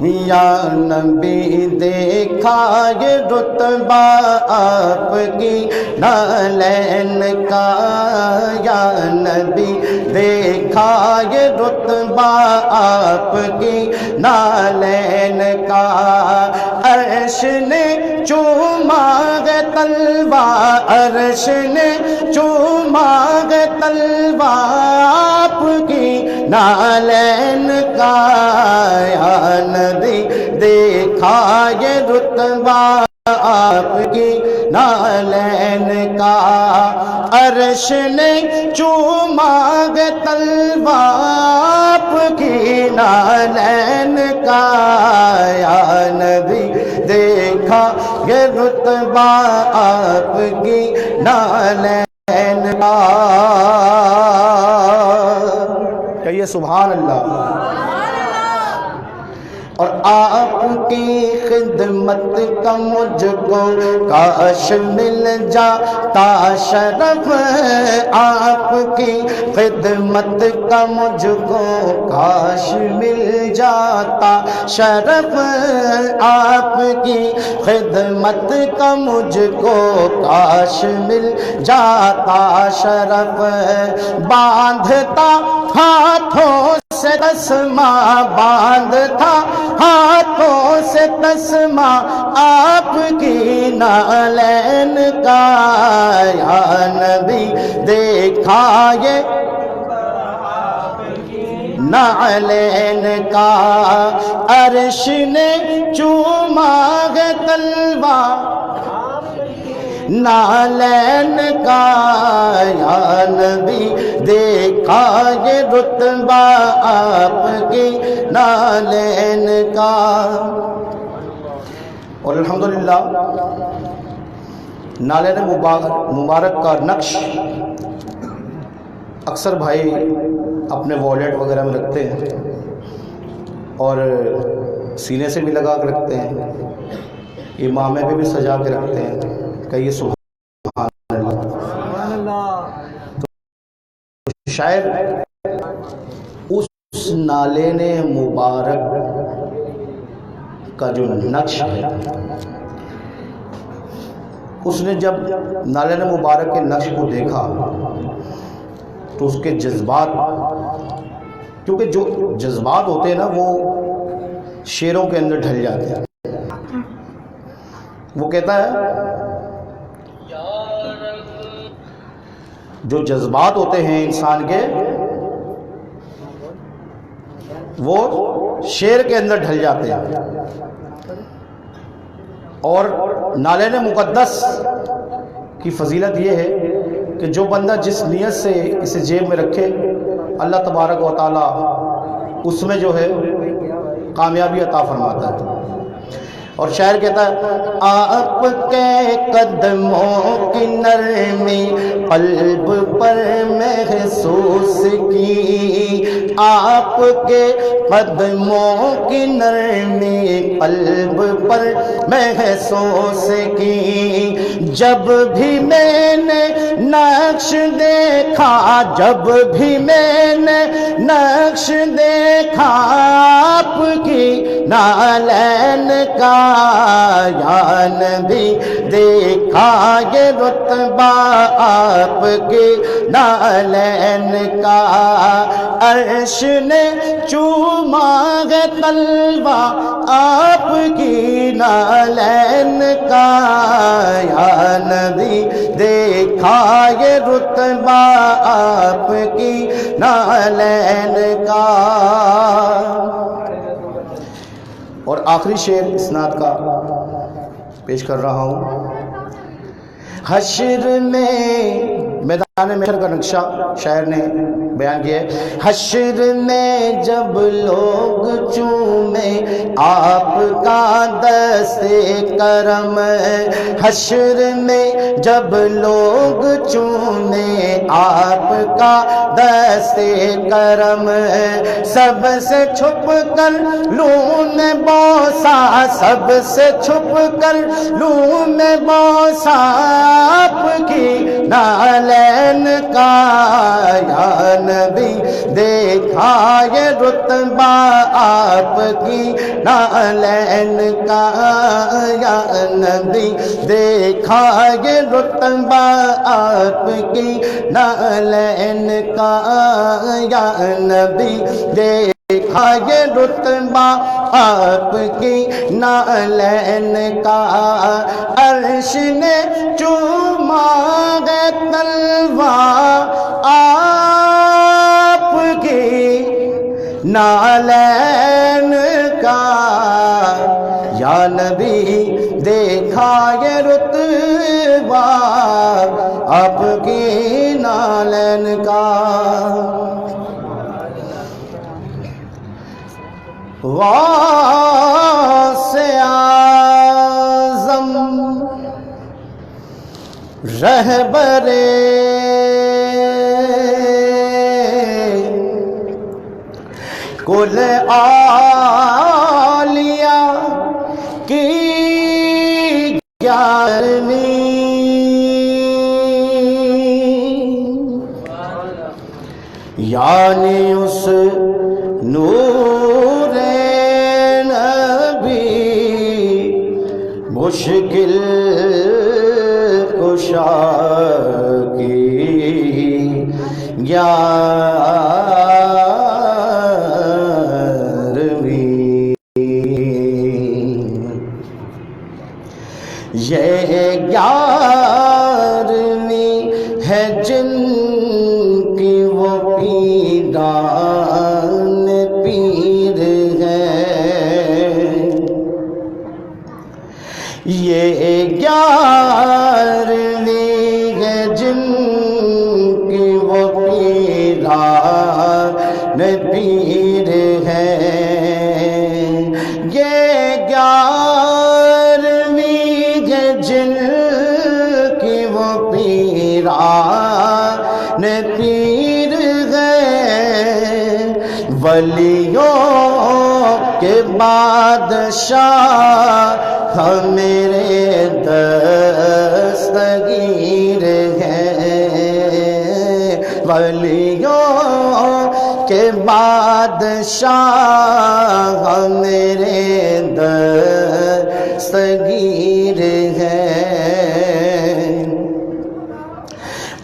یا نبی دیکھا یہ رتبہ آپ کی نالین کا، یا نبی دیکھا یہ رتبہ آپ کی نالین کا، عرش نے چوما گے تلوا، عرش نے چوما گے تلوا آپ کی نالین کا، یا نبی دیکھا یہ رتبہ آپ کی نالین کا، عرش نے چوما گے تلوا آپ کی نالین کا، یا نبی دیکھا یہ رتبہ آپ کی نالین کا۔ کہیے سبحان اللہ۔ اور آپ کی خدمت کا مجھ کو کاش مل جاتا شرف، آپ کی خدمت کا مجھ کو کاش مل جاتا شرف، آپ کی خدمت کا مجھ کو کاش مل جاتا شرف، باندھتا ہاتھوں سے تسمہ، باندھتا ہاتھوں سے تسمہ آپ کی نالین کا، یا نبی دیکھا یہ نالین کا، عرش نے چوما گے تلوا نالین کا، یا نبی دیکھا یہ رتبہ آپ کی نالین کا۔ اور الحمدللہ نالین مبارک کا نقش اکثر بھائی اپنے والیٹ وغیرہ میں رکھتے ہیں اور سینے سے بھی لگا کے رکھتے ہیں، امامے پہ بھی سجا کے رکھتے ہیں۔ کہیے سبحان اللہ۔ تو شاید اس نالین مبارک کا جو نقش ہے، اس نے جب نالین مبارک کے نقش کو دیکھا تو اس کے جذبات، کیونکہ جو جذبات ہوتے ہیں نا وہ شعروں کے اندر ڈھل جاتے ہیں۔ وہ کہتا ہے جو جذبات ہوتے ہیں انسان کے وہ شعر کے اندر ڈھل جاتے ہیں، اور نالین مقدس کی فضیلت یہ ہے کہ جو بندہ جس نیت سے اسے جیب میں رکھے اللہ تبارک و تعالی اس میں جو ہے کامیابی عطا فرماتا ہے۔ اور شاعر کہتا ہے آپ کے قدموں کی نرمی قلب پر محسوس کی، آپ کے قدموں کی نرمی قلب پر محسوس کی، جب بھی میں نے نقش دیکھا، جب بھی میں نے نقش دیکھا آپ کی نالین کا، یا نبی دیکھا یہ رتبہ آپ کی نالین کا، عرش نے چوما گے تلوا آپ کی نالین کا، یا نبی دیکھا یہ رتبہ آپ کی نالین کا۔ اور آخری شعر اسناد کا پیش کر رہا ہوں۔ حشر میں میدان محشر کا نقشہ شاعر نے بیان کیا ہے۔ حشر میں جب لوگ چومے آپ کا دست کرم، حشر میں جب لوگ چومے آپ کا دست کرم، سب سے چھپ کر لوں میں بوسا، سب سے چھپ کر لوں میں بوسا آپ کی نالین کا یا نبی دیکھا یہ رتبہ آپ کی نالین کا یا نبی دیکھا یہ رتبہ آپ کی نالین کا یا نبی دیکھا یہ رتبہ آپ کی نالین کا عرش نے چوما ہے تلوار آپ کی نالین کا یا نبی دیکھا یہ رتبہ آپ کی نالین کا غوث اعظم رہبر کل اولیاء کی گیارہویں یعنی اس نور نبی مشکل کشا کی گیارہویں یہ گیارہویں ہے جن کی وہ پیران پیر ہے یہ گیارہویں ہے جن کی وہ پیران پیر ہے یہ گیارہویں ہے جن کی وہ پیران پیر ہے ولیوں کے بادشاہ میرے دستگیر ہیں ولیوں کے بادشاہ میرے دستگیر ہیں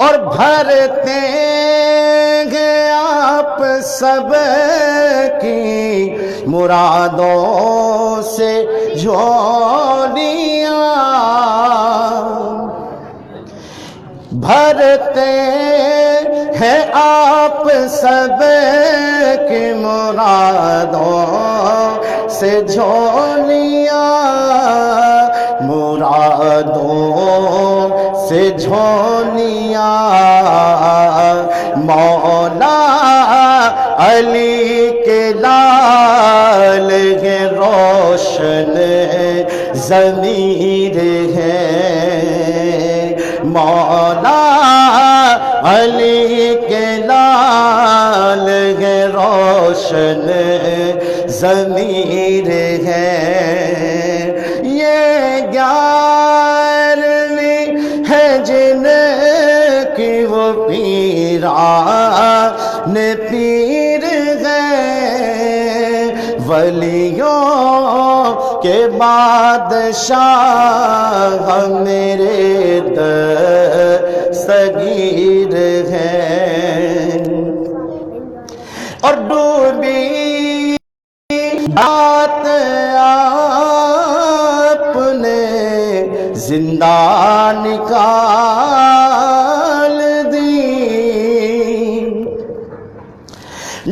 اور بھرتے ہیں آپ سب کی مرادوں سے جھولیاں بھرتے ہیں آپ سب کی مرادوں سے جھولیاں مرادوں سے جھولیاں مولا علی کے لال ہے روشن ضمیر ہے مولا علی کے لال ہے روشن ضمیر ہے یہ گیارہویں ہے جن کی وہ پیران پیر ہے ولیوں کے بادشاہ میرے دستگیر ہیں اور ڈوبی بات آپ نے زندہ نکال دی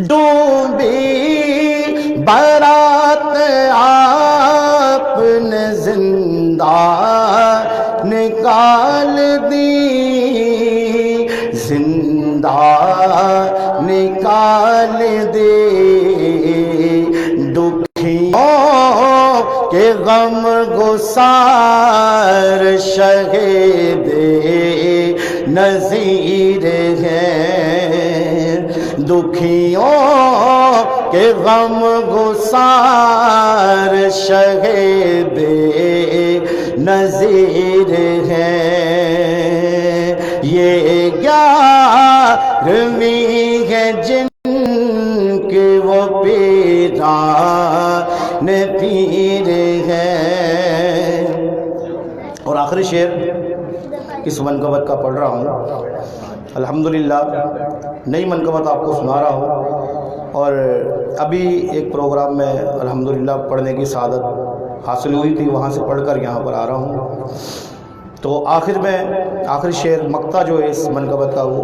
ڈوبی بارات آپ نے زندہ نکال دی زندہ نکال دی دکھیوں کے غم گسار شہید نذیر ہیں دکھیوں کے غم گسار شہید نذیر ہیں یہ 11ویں ہے جن کے وہ پیران پیر ہے. اور آخری شعر اس منقبت کا پڑھ رہا ہوں. الحمدللہ نئی منقبت آپ کو سنا رہا ہوں، اور ابھی ایک پروگرام میں الحمدللہ پڑھنے کی سعادت حاصل ہوئی تھی، وہاں سے پڑھ کر یہاں پر آ رہا ہوں. تو آخر میں آخری شعر مقطع جو ہے اس منقبت کا وہ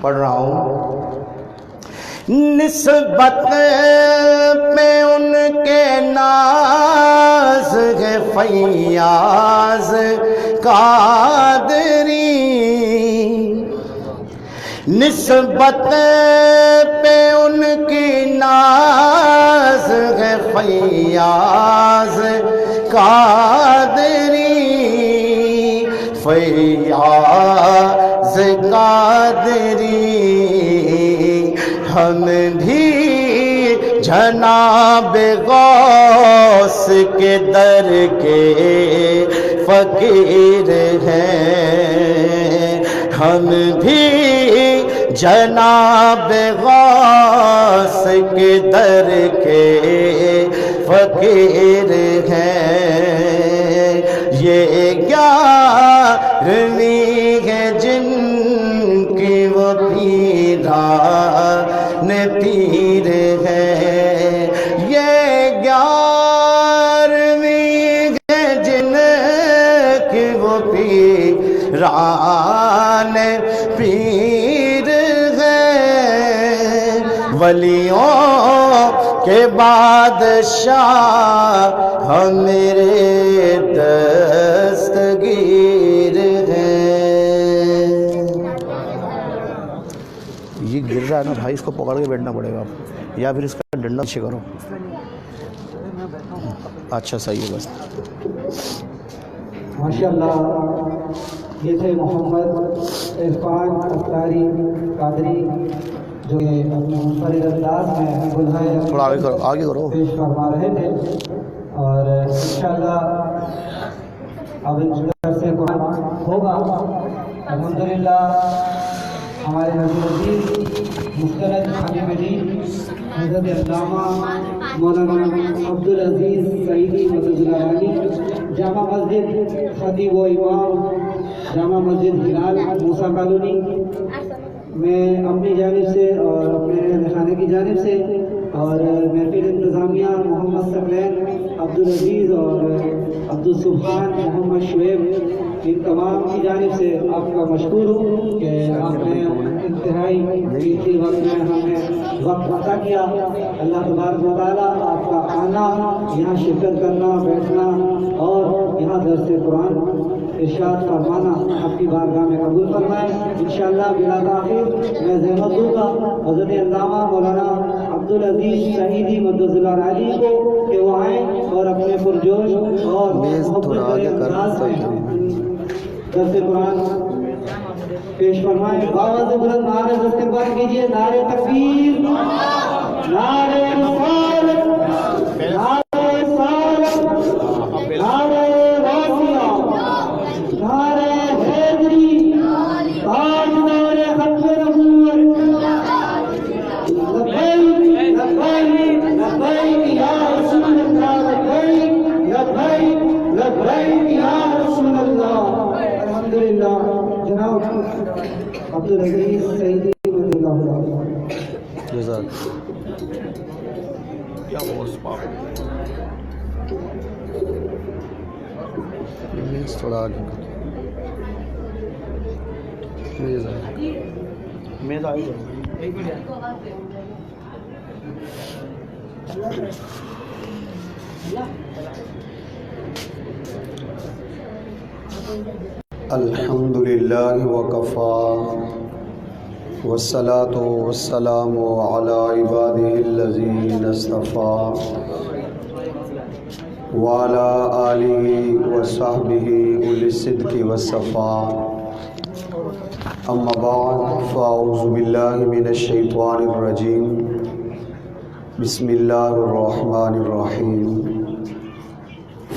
پڑھ رہا ہوں. نسبت میں ان کے ناز ہے فیاض قادری، نسبت پہ ان کی ناز ہے فیاض قادری، فیاض قادری. ہم بھی جناب غوث کے در کے فقیر ہیں، ہم بھی جناب غوث کے در کے فقیر ہیں. یہ 11ویں ہے جن کی وہ پیران پیر ہے. یہ 11ویں ہے جن کی وہ پیران پیر ہے. ولیوں کے بادشاہ ہم میرے دستگیر ہیں. یہ گر رہا ہے نا بھائی، اس کو پکڑ کے بیٹھنا پڑے گا آپ، یا پھر اس کا ڈنڈا پیچھے کرو. اچھا صحیح ہے بس. ماشاءاللہ یہ تھے محمد عرفان اختاری قادری، جو کہ اپنے منفرد انداز میں گلہائے تھوڑا آگے کرو، آگے کرو. پیش فرما رہے تھے. اور انشاءاللہ اب درس قرآن ہوگا. الحمدللہ ہمارے نبی عزیز مستند حبیب دین حضرت علامہ مولانا عبدالعزیز سعیدی مدد العالی، جامع مسجد خطیب و امام جامع مسجد ہلال موسیٰ کالونی میں اپنی جانب سے اور اپنے خانے کی جانب سے، اور محفل انتظامیہ محمد ثقلین عبدالعزیز اور عبدالسبحان محمد شعیب، ان تمام کی جانب سے آپ کا مشکور ہوں کہ آپ نے انتہائی قیمتی وقت میں ہمیں وقت عطا کیا. اللہ تبارک و تعالیٰ آپ کا آنا، یہاں شرکت کرنا، بیٹھنا اور یہاں درس قرآن ارشاد فرمانا آپ کی بارگاہ میں قبول فرمائے. انشاءاللہ بلا تاخیر میں زحمت دوں گا حضرت علامہ مولانا عبدالعزیز سعیدی مدد العالی کو کہ وہ آئیں اور اپنے پرجوش اور درس قرآن پیش فرمائیں. آواز بلند نعرے استقبال کیجیے. نعرے تکبیر، نعرے رسالت، نعرے رسالت، نعرے غوثیہ، نعرے حیدری، تاجدار ختم نبوت. لبیک لبیک لبیک یا رسول اللہ، لبیک لبیک لبیک یا رسول اللہ. الحمدللہ جناب عبدالعزیز سعیدی رضی اللہ عنہ. کیا تھوڑا آگے میز آئے. الحمدللہ وکفا والصلاة والسلام علی عبادہ الذین اصطفیٰ وعلی آلہ وصحبہ اولی الصدق والصفاء. اما بعد فاعوذ باللہ من الشیطان الرجیم. بسم اللہ الرحمن الرحیم.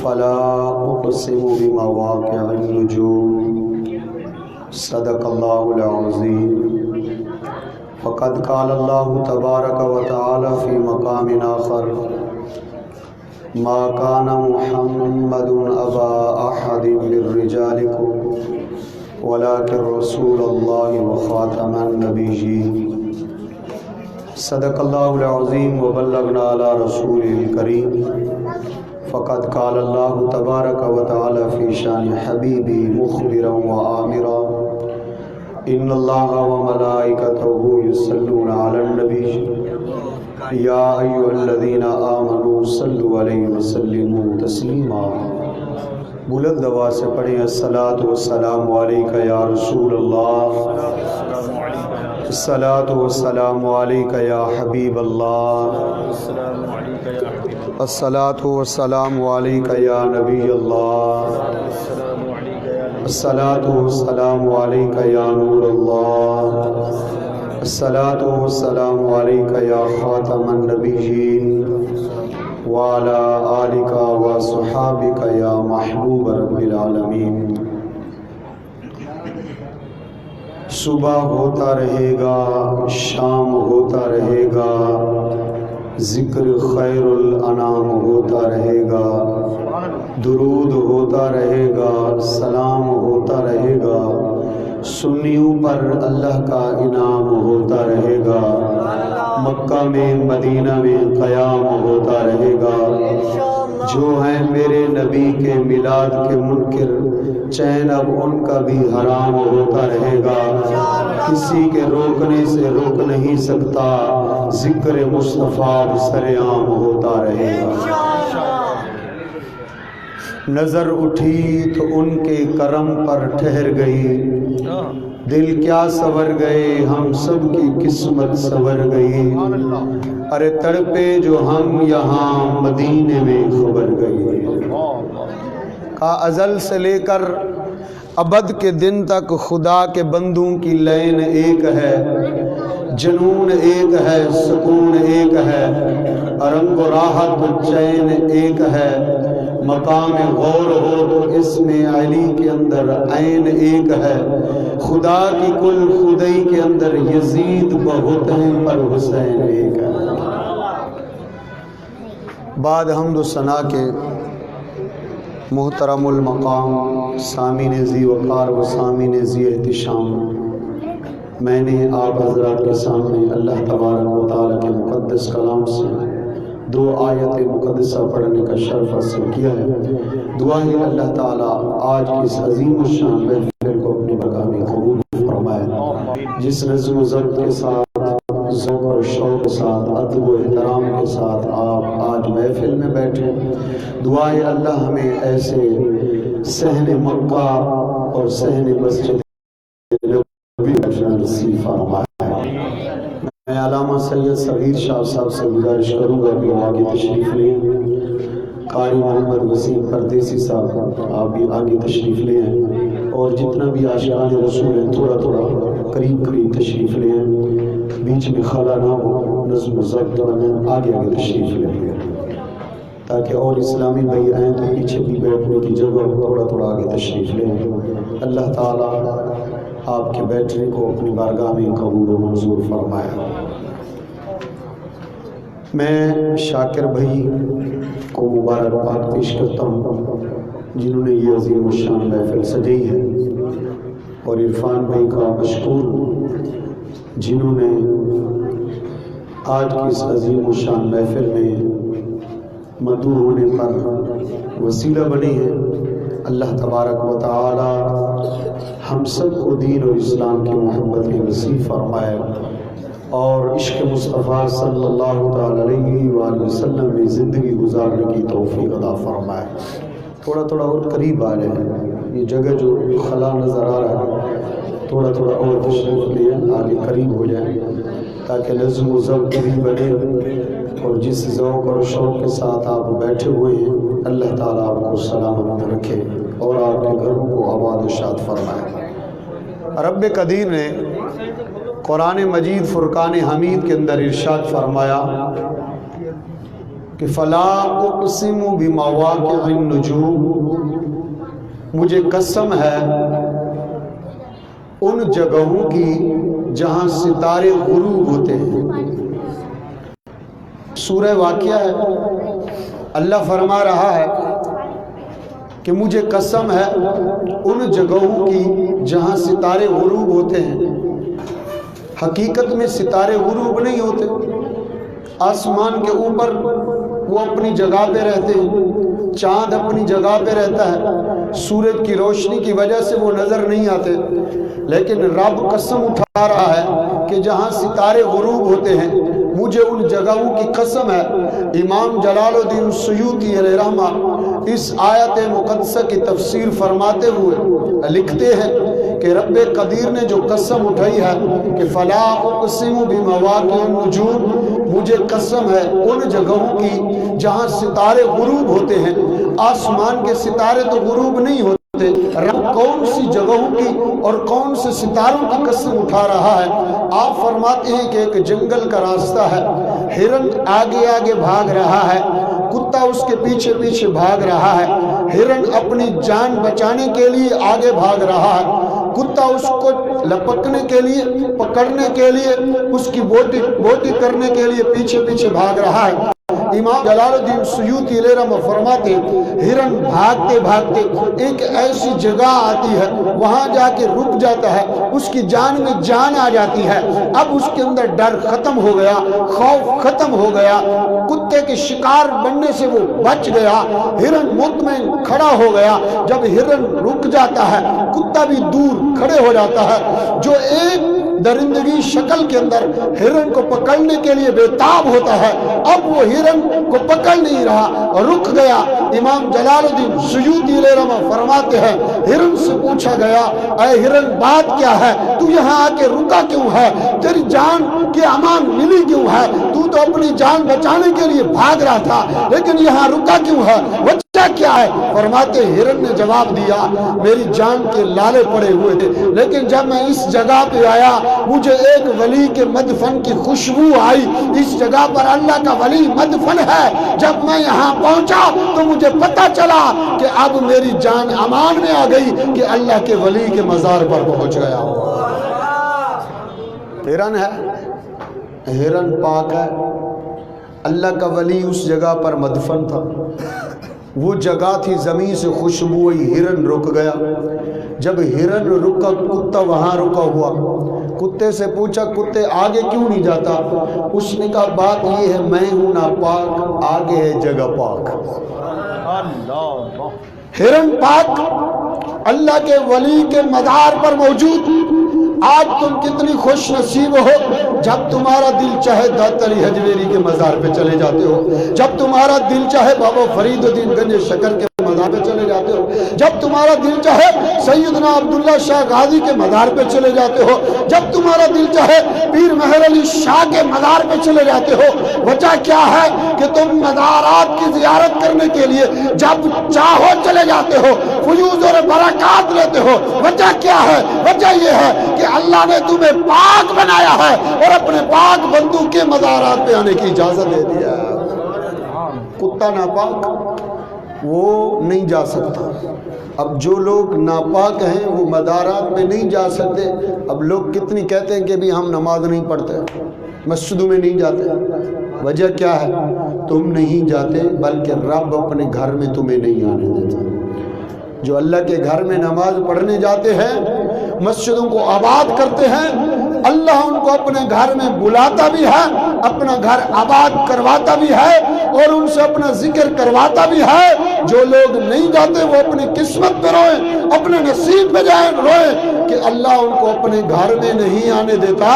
فلا اقسم بمواقع النجوم. صدق اللہ العظیم. فقد قال اللہ تبارک و تعالی فی مقام آخر ما کان محمد ابا احد من رجالکم ولكن رسول اللہ وخاتم النبیین. صدق اللہ العظیم وبلغنا علی رسول الکریم. فقد قال اللہ تبارک و تعالی فی شان حبیبی مخبرا و آمرا ان اللہ و ملائکتہ یصلون علی النبی یا ایھا الذین آمنوا صلوا علیہ وسلموا تسلیما. بلند آواز سے پڑھیں الصلاۃ والسلام علیک یا رسول اللہ، الصلاۃ والسلام علیک یا حبیب اللہ، الصلاۃ والسلام علیک یا نبی اللہ، الصلاۃ والسلام علیک یا نور اللہ، الصلاۃ والسلام علیک یا خاتم النبیین وعلی آلک وصحابک یا محبوب رب العالمین. صبح ہوتا رہے گا، شام ہوتا رہے گا، ذکر خیر الانام ہوتا رہے گا، درود ہوتا رہے گا، سلام ہوتا رہے گا، سنیوں پر اللہ کا انعام ہوتا رہے گا، مکہ میں مدینہ میں قیام ہوتا رہے گا. جو ہیں میرے نبی کے میلاد کے منکر، چین اب ان کا بھی حرام ہوتا رہے گا. کسی کے روکنے سے روک نہیں سکتا، ذکر مصطفیٰ سر عام ہوتا رہے گا. نظر اٹھی تو ان کے کرم پر ٹھہر گئی، دل کیا سور گئے ہم سب کی قسمت سور گئی. ارے تڑپے جو ہم یہاں مدینے میں خبر گئی. کا ازل سے لے کر ابد کے دن تک خدا کے بندوں کی لین ایک ہے، جنون ایک ہے، سکون ایک ہے، رنگ و راحت و چین ایک ہے. مقام غور ہو تو اس میں علی کے اندر عین ایک ہے. خدا کی کل خدائی کے اندر یزید بہت ہیں پر حسین ایک ہے. بعد حمد و ثنا کے محترم المقام سامعین ذی وقار و سامعین ذی احتشام، میں نے آپ حضرات کے سامنے اللہ تبارک و تعالیٰ کے مقدس کلام سے 2 آیت مقدسہ پڑھنے کا شرف حاصل کیا ہے. دعا ہے اللہ تعالیٰ آج کی اس عظیم الشان محفل کو اپنی برگاہ میں قبول فرمائے. جس نظم و ضبط کے ساتھ، ذوق اور شوق کے ساتھ، ادب و احترام کے ساتھ آپ آج محفل میں بیٹھے، دعا ہے اللہ ہمیں ایسے صحن مکہ اور صحن مسجد نبوی نصیب فرمائے. میں علامہ سید صغیر شاہ صاحب سے گزارش کروں گا کہ وہ آگے تشریف لیں. قاری محمد وسیم پردیسی صاحب آپ بھی آگے تشریف لیں، اور جتنا بھی عاشقان رسول ہیں تھوڑا تھوڑا قریب قریب تشریف لیں، بیچ میں خلا نہ ہو، نظم و ضبط بنے، آگے آگے تشریف لیں تاکہ اور اسلامی بھائی آئیں تو پیچھے بھی بیٹھنے کی جگہ تھوڑا تھوڑا آگے تشریف لیں. اللہ تعالیٰ آپ کے بیٹھنے کو اپنی بارگاہ میں قبول و منظور فرمایا. میں شاکر بھائی کو مبارکباد پیش کرتا ہوں جنہوں نے یہ عظیم الشان محفل سجائی ہے، اور عرفان بھائی کا مشکور جنہوں نے آج کی اس عظیم الشان محفل میں مدعو ہونے پر وسیلہ بنے ہیں. اللہ تبارک و تعالی ہم سب کو دین اور اسلام کی محبت نصیب فرمائے اور عشق مصطفیٰ صلی اللہ تعالی علیہ وآلہ وسلم میں زندگی گزارنے کی توفیق عطا فرمائے. تھوڑا تھوڑا اور قریب آ رہے ہیں، یہ جگہ جو خلا نظر آ رہا ہے تھوڑا تھوڑا اور تشریف لے آگے قریب ہو جائیں تاکہ نظم و ضبط بھی بنے. اور جس ذوق اور شوق کے ساتھ آپ بیٹھے ہوئے ہیں اللہ تعالیٰ آپ کو سلامت رکھے اور آپ کے گھروں کو آباد و شاد فرمائے. رب قدیر نے قرآن مجید فرقان حمید کے اندر ارشاد فرمایا کہ فلا اقسم بمواقع النجوم، مجھے قسم ہے ان جگہوں کی جہاں ستارے غروب ہوتے ہیں۔ سورہ واقعہ ہے، اللہ فرما رہا ہے کہ مجھے قسم ہے ان جگہوں کی جہاں ستارے غروب ہوتے ہیں۔ حقیقت میں ستارے غروب نہیں ہوتے، آسمان کے اوپر وہ اپنی جگہ پہ رہتے ہیں، چاند اپنی جگہ پہ رہتا ہے، سورج کی روشنی کی وجہ سے وہ نظر نہیں آتے، لیکن رب قسم اٹھا رہا ہے کہ جہاں ستارے غروب ہوتے ہیں مجھے ان جگہوں کی قسم ہے۔ امام جلال الدین سیوطی علیہ رحمہ اس آیت مقدسہ کی تفسیر فرماتے ہوئے لکھتے ہیں کہ رب قدیر نے جو قسم اٹھائی ہے کہ فلا اقسم بمواقع النجوم، مجھے قسم ہے ان جگہوں کی جہاں ستارے غروب ہوتے ہیں۔ آسمان کے ستارے تو غروب نہیں ہوتے، رب کون سی جگہوں کی اور کون سے ستاروں کی قسم اٹھا رہا ہے؟ آپ فرماتے ہیں کہ ایک جنگل کا راستہ ہے، ہرن آگے آگے بھاگ رہا ہے، کتا اس کے پیچھے پیچھے بھاگ رہا ہے، ہرن اپنی جان بچانے کے لیے آگے بھاگ رہا ہے، کتا اس کو لپکنے کے لیے، پکڑنے کے لیے، اس کی بوٹی کرنے کے لیے پیچھے پیچھے بھاگ رہا ہے۔ امام جلال الدین سیوطی علیہ رحمہ فرماتے ہرن بھاگتے بھاگتے ایک ایسی جگہ آتی ہے، وہاں جا کے رک جاتا ہے، اس کی جان میں جان آ جاتی ہے، اب اس کے اندر ڈر ختم ہو گیا، خوف ختم ہو گیا، کتے کے شکار بننے سے وہ بچ گیا، ہرن مطمئن کھڑا ہو گیا۔ جب ہرن رک جاتا ہے کتا بھی دور کھڑے ہو جاتا ہے۔ جو ایک درندگی شکل کے اندر ہرن کو پکڑنے کے لیے بےتاب ہوتا ہے، اب وہ ہرن کو پکڑ نہیں رہا، رک گیا۔ امام جلال الدین سیوطی علیہ رحمہ فرماتے ہیں ہرن سے پوچھا گیا اے ہرن بات کیا ہے، تو یہاں آ کے رکا کیوں ہے، تیری جان کی امان ملی کیوں ہے، تو اپنی جان بچانے کے لیے بھاگ رہا تھا لیکن یہاں رکا کیوں ہے، وجہ کیا ہے؟ فرماتے ہرن نے جواب دیا میری جان کے لالے پڑے ہوئے تھے، لیکن جب میں اس جگہ پہ آیا مجھے ایک ولی کے مدفن کی خوشبو آئی، اس جگہ پر اللہ کا ولی مدفن ہے، جب میں یہاں پہنچا تو مجھے پتا چلا کہ اب میری جان امان میں آ گئی کہ اللہ کے ولی کے مزار پر پہنچ گیا۔ ہرن ہے، ہرن پاک ہے، اللہ کا ولی اس جگہ پر مدفن تھا، وہ جگہ تھی زمین سے خوشبو ہوئی، ہرن رک گیا۔ جب ہرن رکا کتا وہاں رکا ہوا، کتے سے پوچھا کتے آگے کیوں نہیں جاتا؟ اس نے کہا بات یہ ہے میں ہوں ناپاک، آگے ہے جگہ پاک۔ ہرن پاک اللہ کے ولی کے مزار پر موجود۔ آج تم کتنی خوش نصیب ہو جب تمہارا دل چاہے داتا علی حجویری کے مزار پہ چلے جاتے ہو، جب تمہارا دل چاہے بابا فرید الدین گنج شکر کے مزار پہ چلے جاتے ہو، جب تمہارا دل چاہے سیدنا عبداللہ شاہ غازی کے مزار پہ چلے جاتے ہو، جب تمہارا دل چاہے پیر مہر علی شاہ کے مزار پہ چلے جاتے ہو۔ وجہ کیا ہے کہ تم مزارات کی زیارت کرنے کے لیے جب چاہو چلے جاتے ہو، فیوز اور برکات لیتے ہو۔ وجہ کیا ہے؟ وجہ یہ ہے کہ اللہ نے تمہیں پاک بنایا ہے اور اپنے پاک بندوں کے مزارات پہ آنے کی اجازت دے دیا ہے۔ کتا ناپاک وہ نہیں جا سکتا۔ اب جو لوگ ناپاک ہیں وہ مزارات میں نہیں جا سکتے۔ اب لوگ کتنی کہتے ہیں کہ بھی ہم نماز نہیں پڑھتے، مسجدوں میں نہیں جاتے۔ وجہ کیا ہے؟ تم نہیں جاتے بلکہ رب اپنے گھر میں تمہیں نہیں آنے دیتا۔ جو اللہ کے گھر میں نماز پڑھنے جاتے ہیں، مسجدوں کو آباد کرتے ہیں، اللہ ان کو اپنے گھر میں بلاتا بھی ہے، اپنا گھر آباد کرواتا بھی ہے اور ان سے اپنا ذکر کرواتا بھی ہے۔ جو لوگ نہیں جاتے وہ اپنی قسمت پہ روئیں، اپنے نصیب پہ جائیں روئیں کہ اللہ ان کو اپنے گھر میں نہیں آنے دیتا۔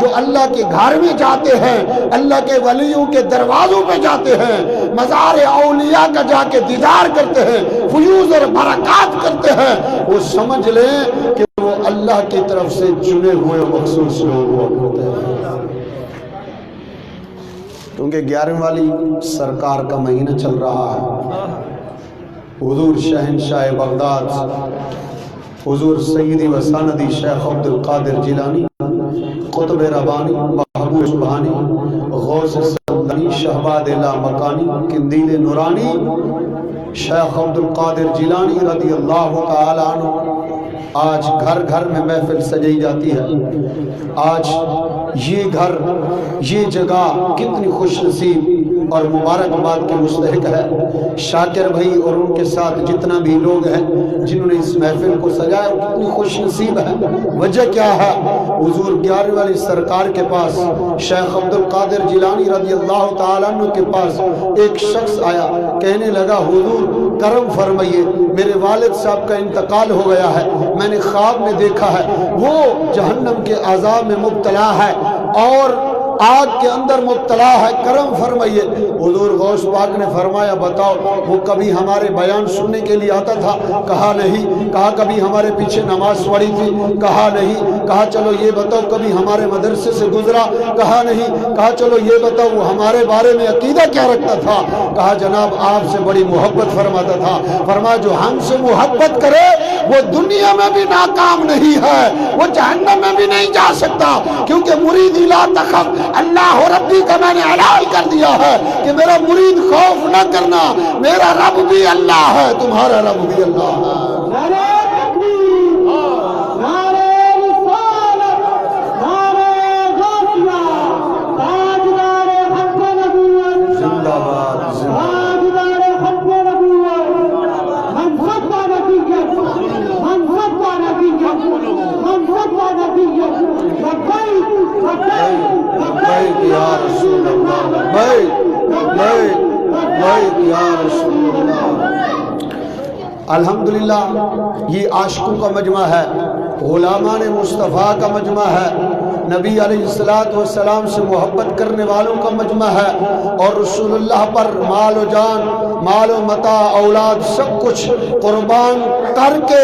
جو اللہ کے گھر میں جاتے ہیں، اللہ کے ولیوں کے دروازوں پہ جاتے ہیں، مزار اولیاء کا جا کے دیدار کرتے ہیں، فیوز اور برکات کرتے ہیں، وہ سمجھ لیں کہ وہ اللہ کی طرف سے چنے ہوئے مخصوص لوگ ہوا کرتے ہیں۔ کیونکہ 11ویں والی سرکار کا مہینہ چل رہا ہے، حضور شہنشاہ بغداد حضور سیدی و سندی شیخ عبد القادر جیلانی قطب ربانی محبوب سبحانی غوث سمدانی شہباد لا مکانی قندیل نورانی شیخ عبد القادر جیلانی رضی اللہ تعالی عنہ آج گھر گھر میں محفل سجائی جاتی ہے. آج یہ گھر، یہ جگہ کتنی خوش نصیب اور مبارکباد کے مستحق ہے. شاکر بھائی اور ان کے ساتھ جتنا بھی لوگ ہیں جنہوں نے اس محفل کو سجایا وہ کتنی خوش نصیب ہے. وجہ کیا ہے؟ حضور 11 والی سرکار کے پاس شیخ عبد القادر جیلانی رضی اللہ تعالیٰ عنہ کے پاس ایک شخص آیا، کہنے لگا حضور کرم فرمائیے، میرے والد صاحب کا انتقال ہو گیا ہے، میں نے خواب میں دیکھا ہے وہ جہنم کے عذاب میں مبتلا ہے اور آگ کے اندر مبتلا ہے، کرم فرمائیے. حضور غوث پاک نے فرمایا بتاؤ وہ کبھی ہمارے بیان سننے کے لیے آتا تھا؟ کہا نہیں. کہا کبھی ہمارے پیچھے نماز پڑھی تھی؟ کہا نہیں. کہا چلو یہ بتاؤ کبھی ہمارے مدرسے سے گزرا؟ کہا نہیں. کہا چلو یہ بتاؤ وہ ہمارے بارے میں عقیدہ کیا رکھتا تھا؟ کہا جناب آپ سے بڑی محبت فرماتا تھا. فرمایا جو ہم سے محبت کرے وہ دنیا میں بھی ناکام نہیں ہے، وہ جہنم میں بھی نہیں جا سکتا، کیونکہ مرید لا تخف اللہ ربی کا میں نے اعلان کر دیا ہے کہ میرا مرید خوف نہ کرنا، میرا رب بھی اللہ ہے، تمہارا رب بھی اللہ ہے. الحمدللہ یہ عاشقوں کا مجمع ہے، غلامان مصطفیٰ کا مجمع ہے، نبی علیہ السلام سے محبت کرنے والوں کا مجمع ہے، اور رسول اللہ پر مال و جان، مال و متاع، اولاد سب کچھ قربان کر کے،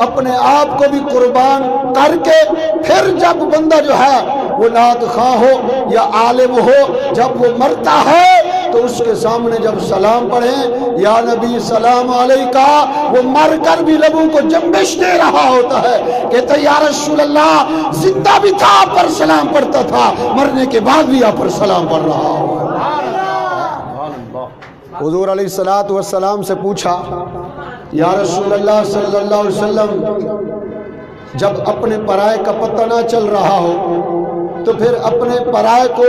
اپنے آپ کو بھی قربان کر کے، پھر جب بندہ جو ہے وہ نعت خواہ ہو یا عالم ہو، جب وہ مرتا ہے تو اس کے سامنے جب سلام پڑھیں یا نبی سلام علیکہ، وہ مر کر بھی لبوں کو جنبش دے رہا ہوتا ہے، کہتا یا رسول اللہ زندہ بھی تھا آپ پر سلام پڑھتا تھا، مرنے کے بعد بھی آپ پر سلام پڑھ رہا ہو. حضور علیہ السلام سے پوچھا یا رسول اللہ صلی اللہ علیہ وسلم جب اپنے پرائے کا پتہ نہ چل رہا ہو تو پھر اپنے پرائے کو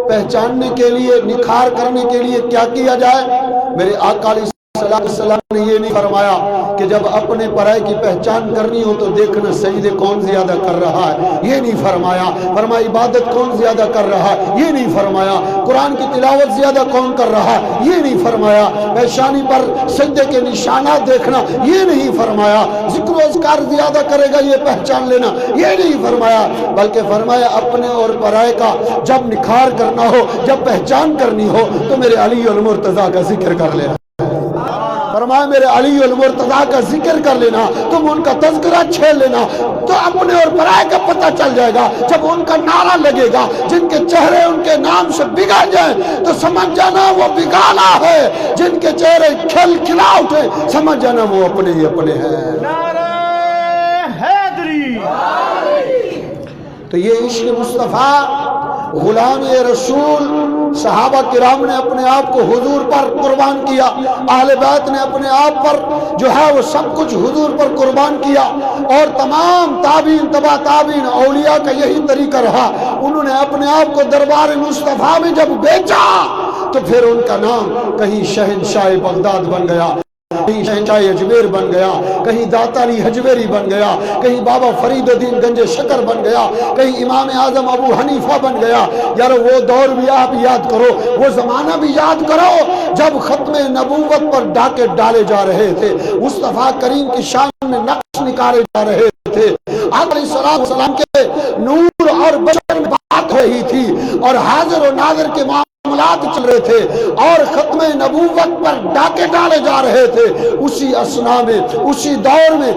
پہچاننے کے لیے، نکھار کرنے کے لیے کیا کیا جائے؟ میرے آقا علیہ السلام نے یہ نہیں فرمایا کہ جب اپنے پرائے کی پہچان کرنی ہو تو دیکھنا سجدے کون زیادہ کر رہا ہے، یہ نہیں فرمایا. فرمایا عبادت کون زیادہ کر رہا ہے، یہ نہیں فرمایا. قرآن کی تلاوت زیادہ کون کر رہا ہے، یہ نہیں فرمایا. پیشانی پر سجدے کے نشانات دیکھنا، یہ نہیں فرمایا. ذکر و اذکار زیادہ کرے گا یہ پہچان لینا، یہ نہیں فرمایا. بلکہ فرمایا اپنے اور پرائے کا جب نکھار کرنا ہو، جب پہچان کرنی ہو تو میرے علی المرتضیٰ کا ذکر کر لینا. فرمایا میرے علی المرتضیٰ کا ذکر کر لینا، تم ان کا تذکرہ چھیڑ لینا تو اپنے اور پرائے کا پتہ چل جائے گا. جب ان کا نعرہ لگے گا، جن کے چہرے ان کے نام سے بگڑ جائیں تو سمجھ جانا وہ بگانا ہے، جن کے چہرے کھل کھلا اٹھے سمجھ جانا وہ اپنے ہی اپنے ہیں. تو یہ عشق مصطفیٰ، غلام رسول، صحابہ کرام نے اپنے آپ کو حضور پر قربان کیا، اہل بیت نے اپنے آپ پر جو ہے وہ سب کچھ حضور پر قربان کیا، اور تمام تابعین، تبع تابعین، اولیاء کا یہی طریقہ رہا. انہوں نے اپنے آپ کو دربار مصطفیٰ میں جب بیچا تو پھر ان کا نام کہیں شہنشاہ بغداد بن گیا، کہیں شہنشاہ اجمیر بن گیا، کہیں داتا علی حجویری بن گیا، کہیں بابا فرید الدین گنج شکر بن گیا، کہیں امام اعظم ابو حنیفہ بن گیا. یار وہ دور بھی آپ یاد کرو، وہ زمانہ بھی یاد کرو جب ختم نبوت پر ڈاکے ڈالے جا رہے تھے، مصطفیٰ کریم کی شان میں نقش نکالے جا رہے تھے، آقا علیہ السلام کے نور اور بشر میں بات ہو رہی تھی، اور حاضر و ناظر کے معاملات چل رہے تھے، اور ختم نبوت پر ڈاکے ڈالے جا رہے تھے. اسی اسنا میں، اسی دور میں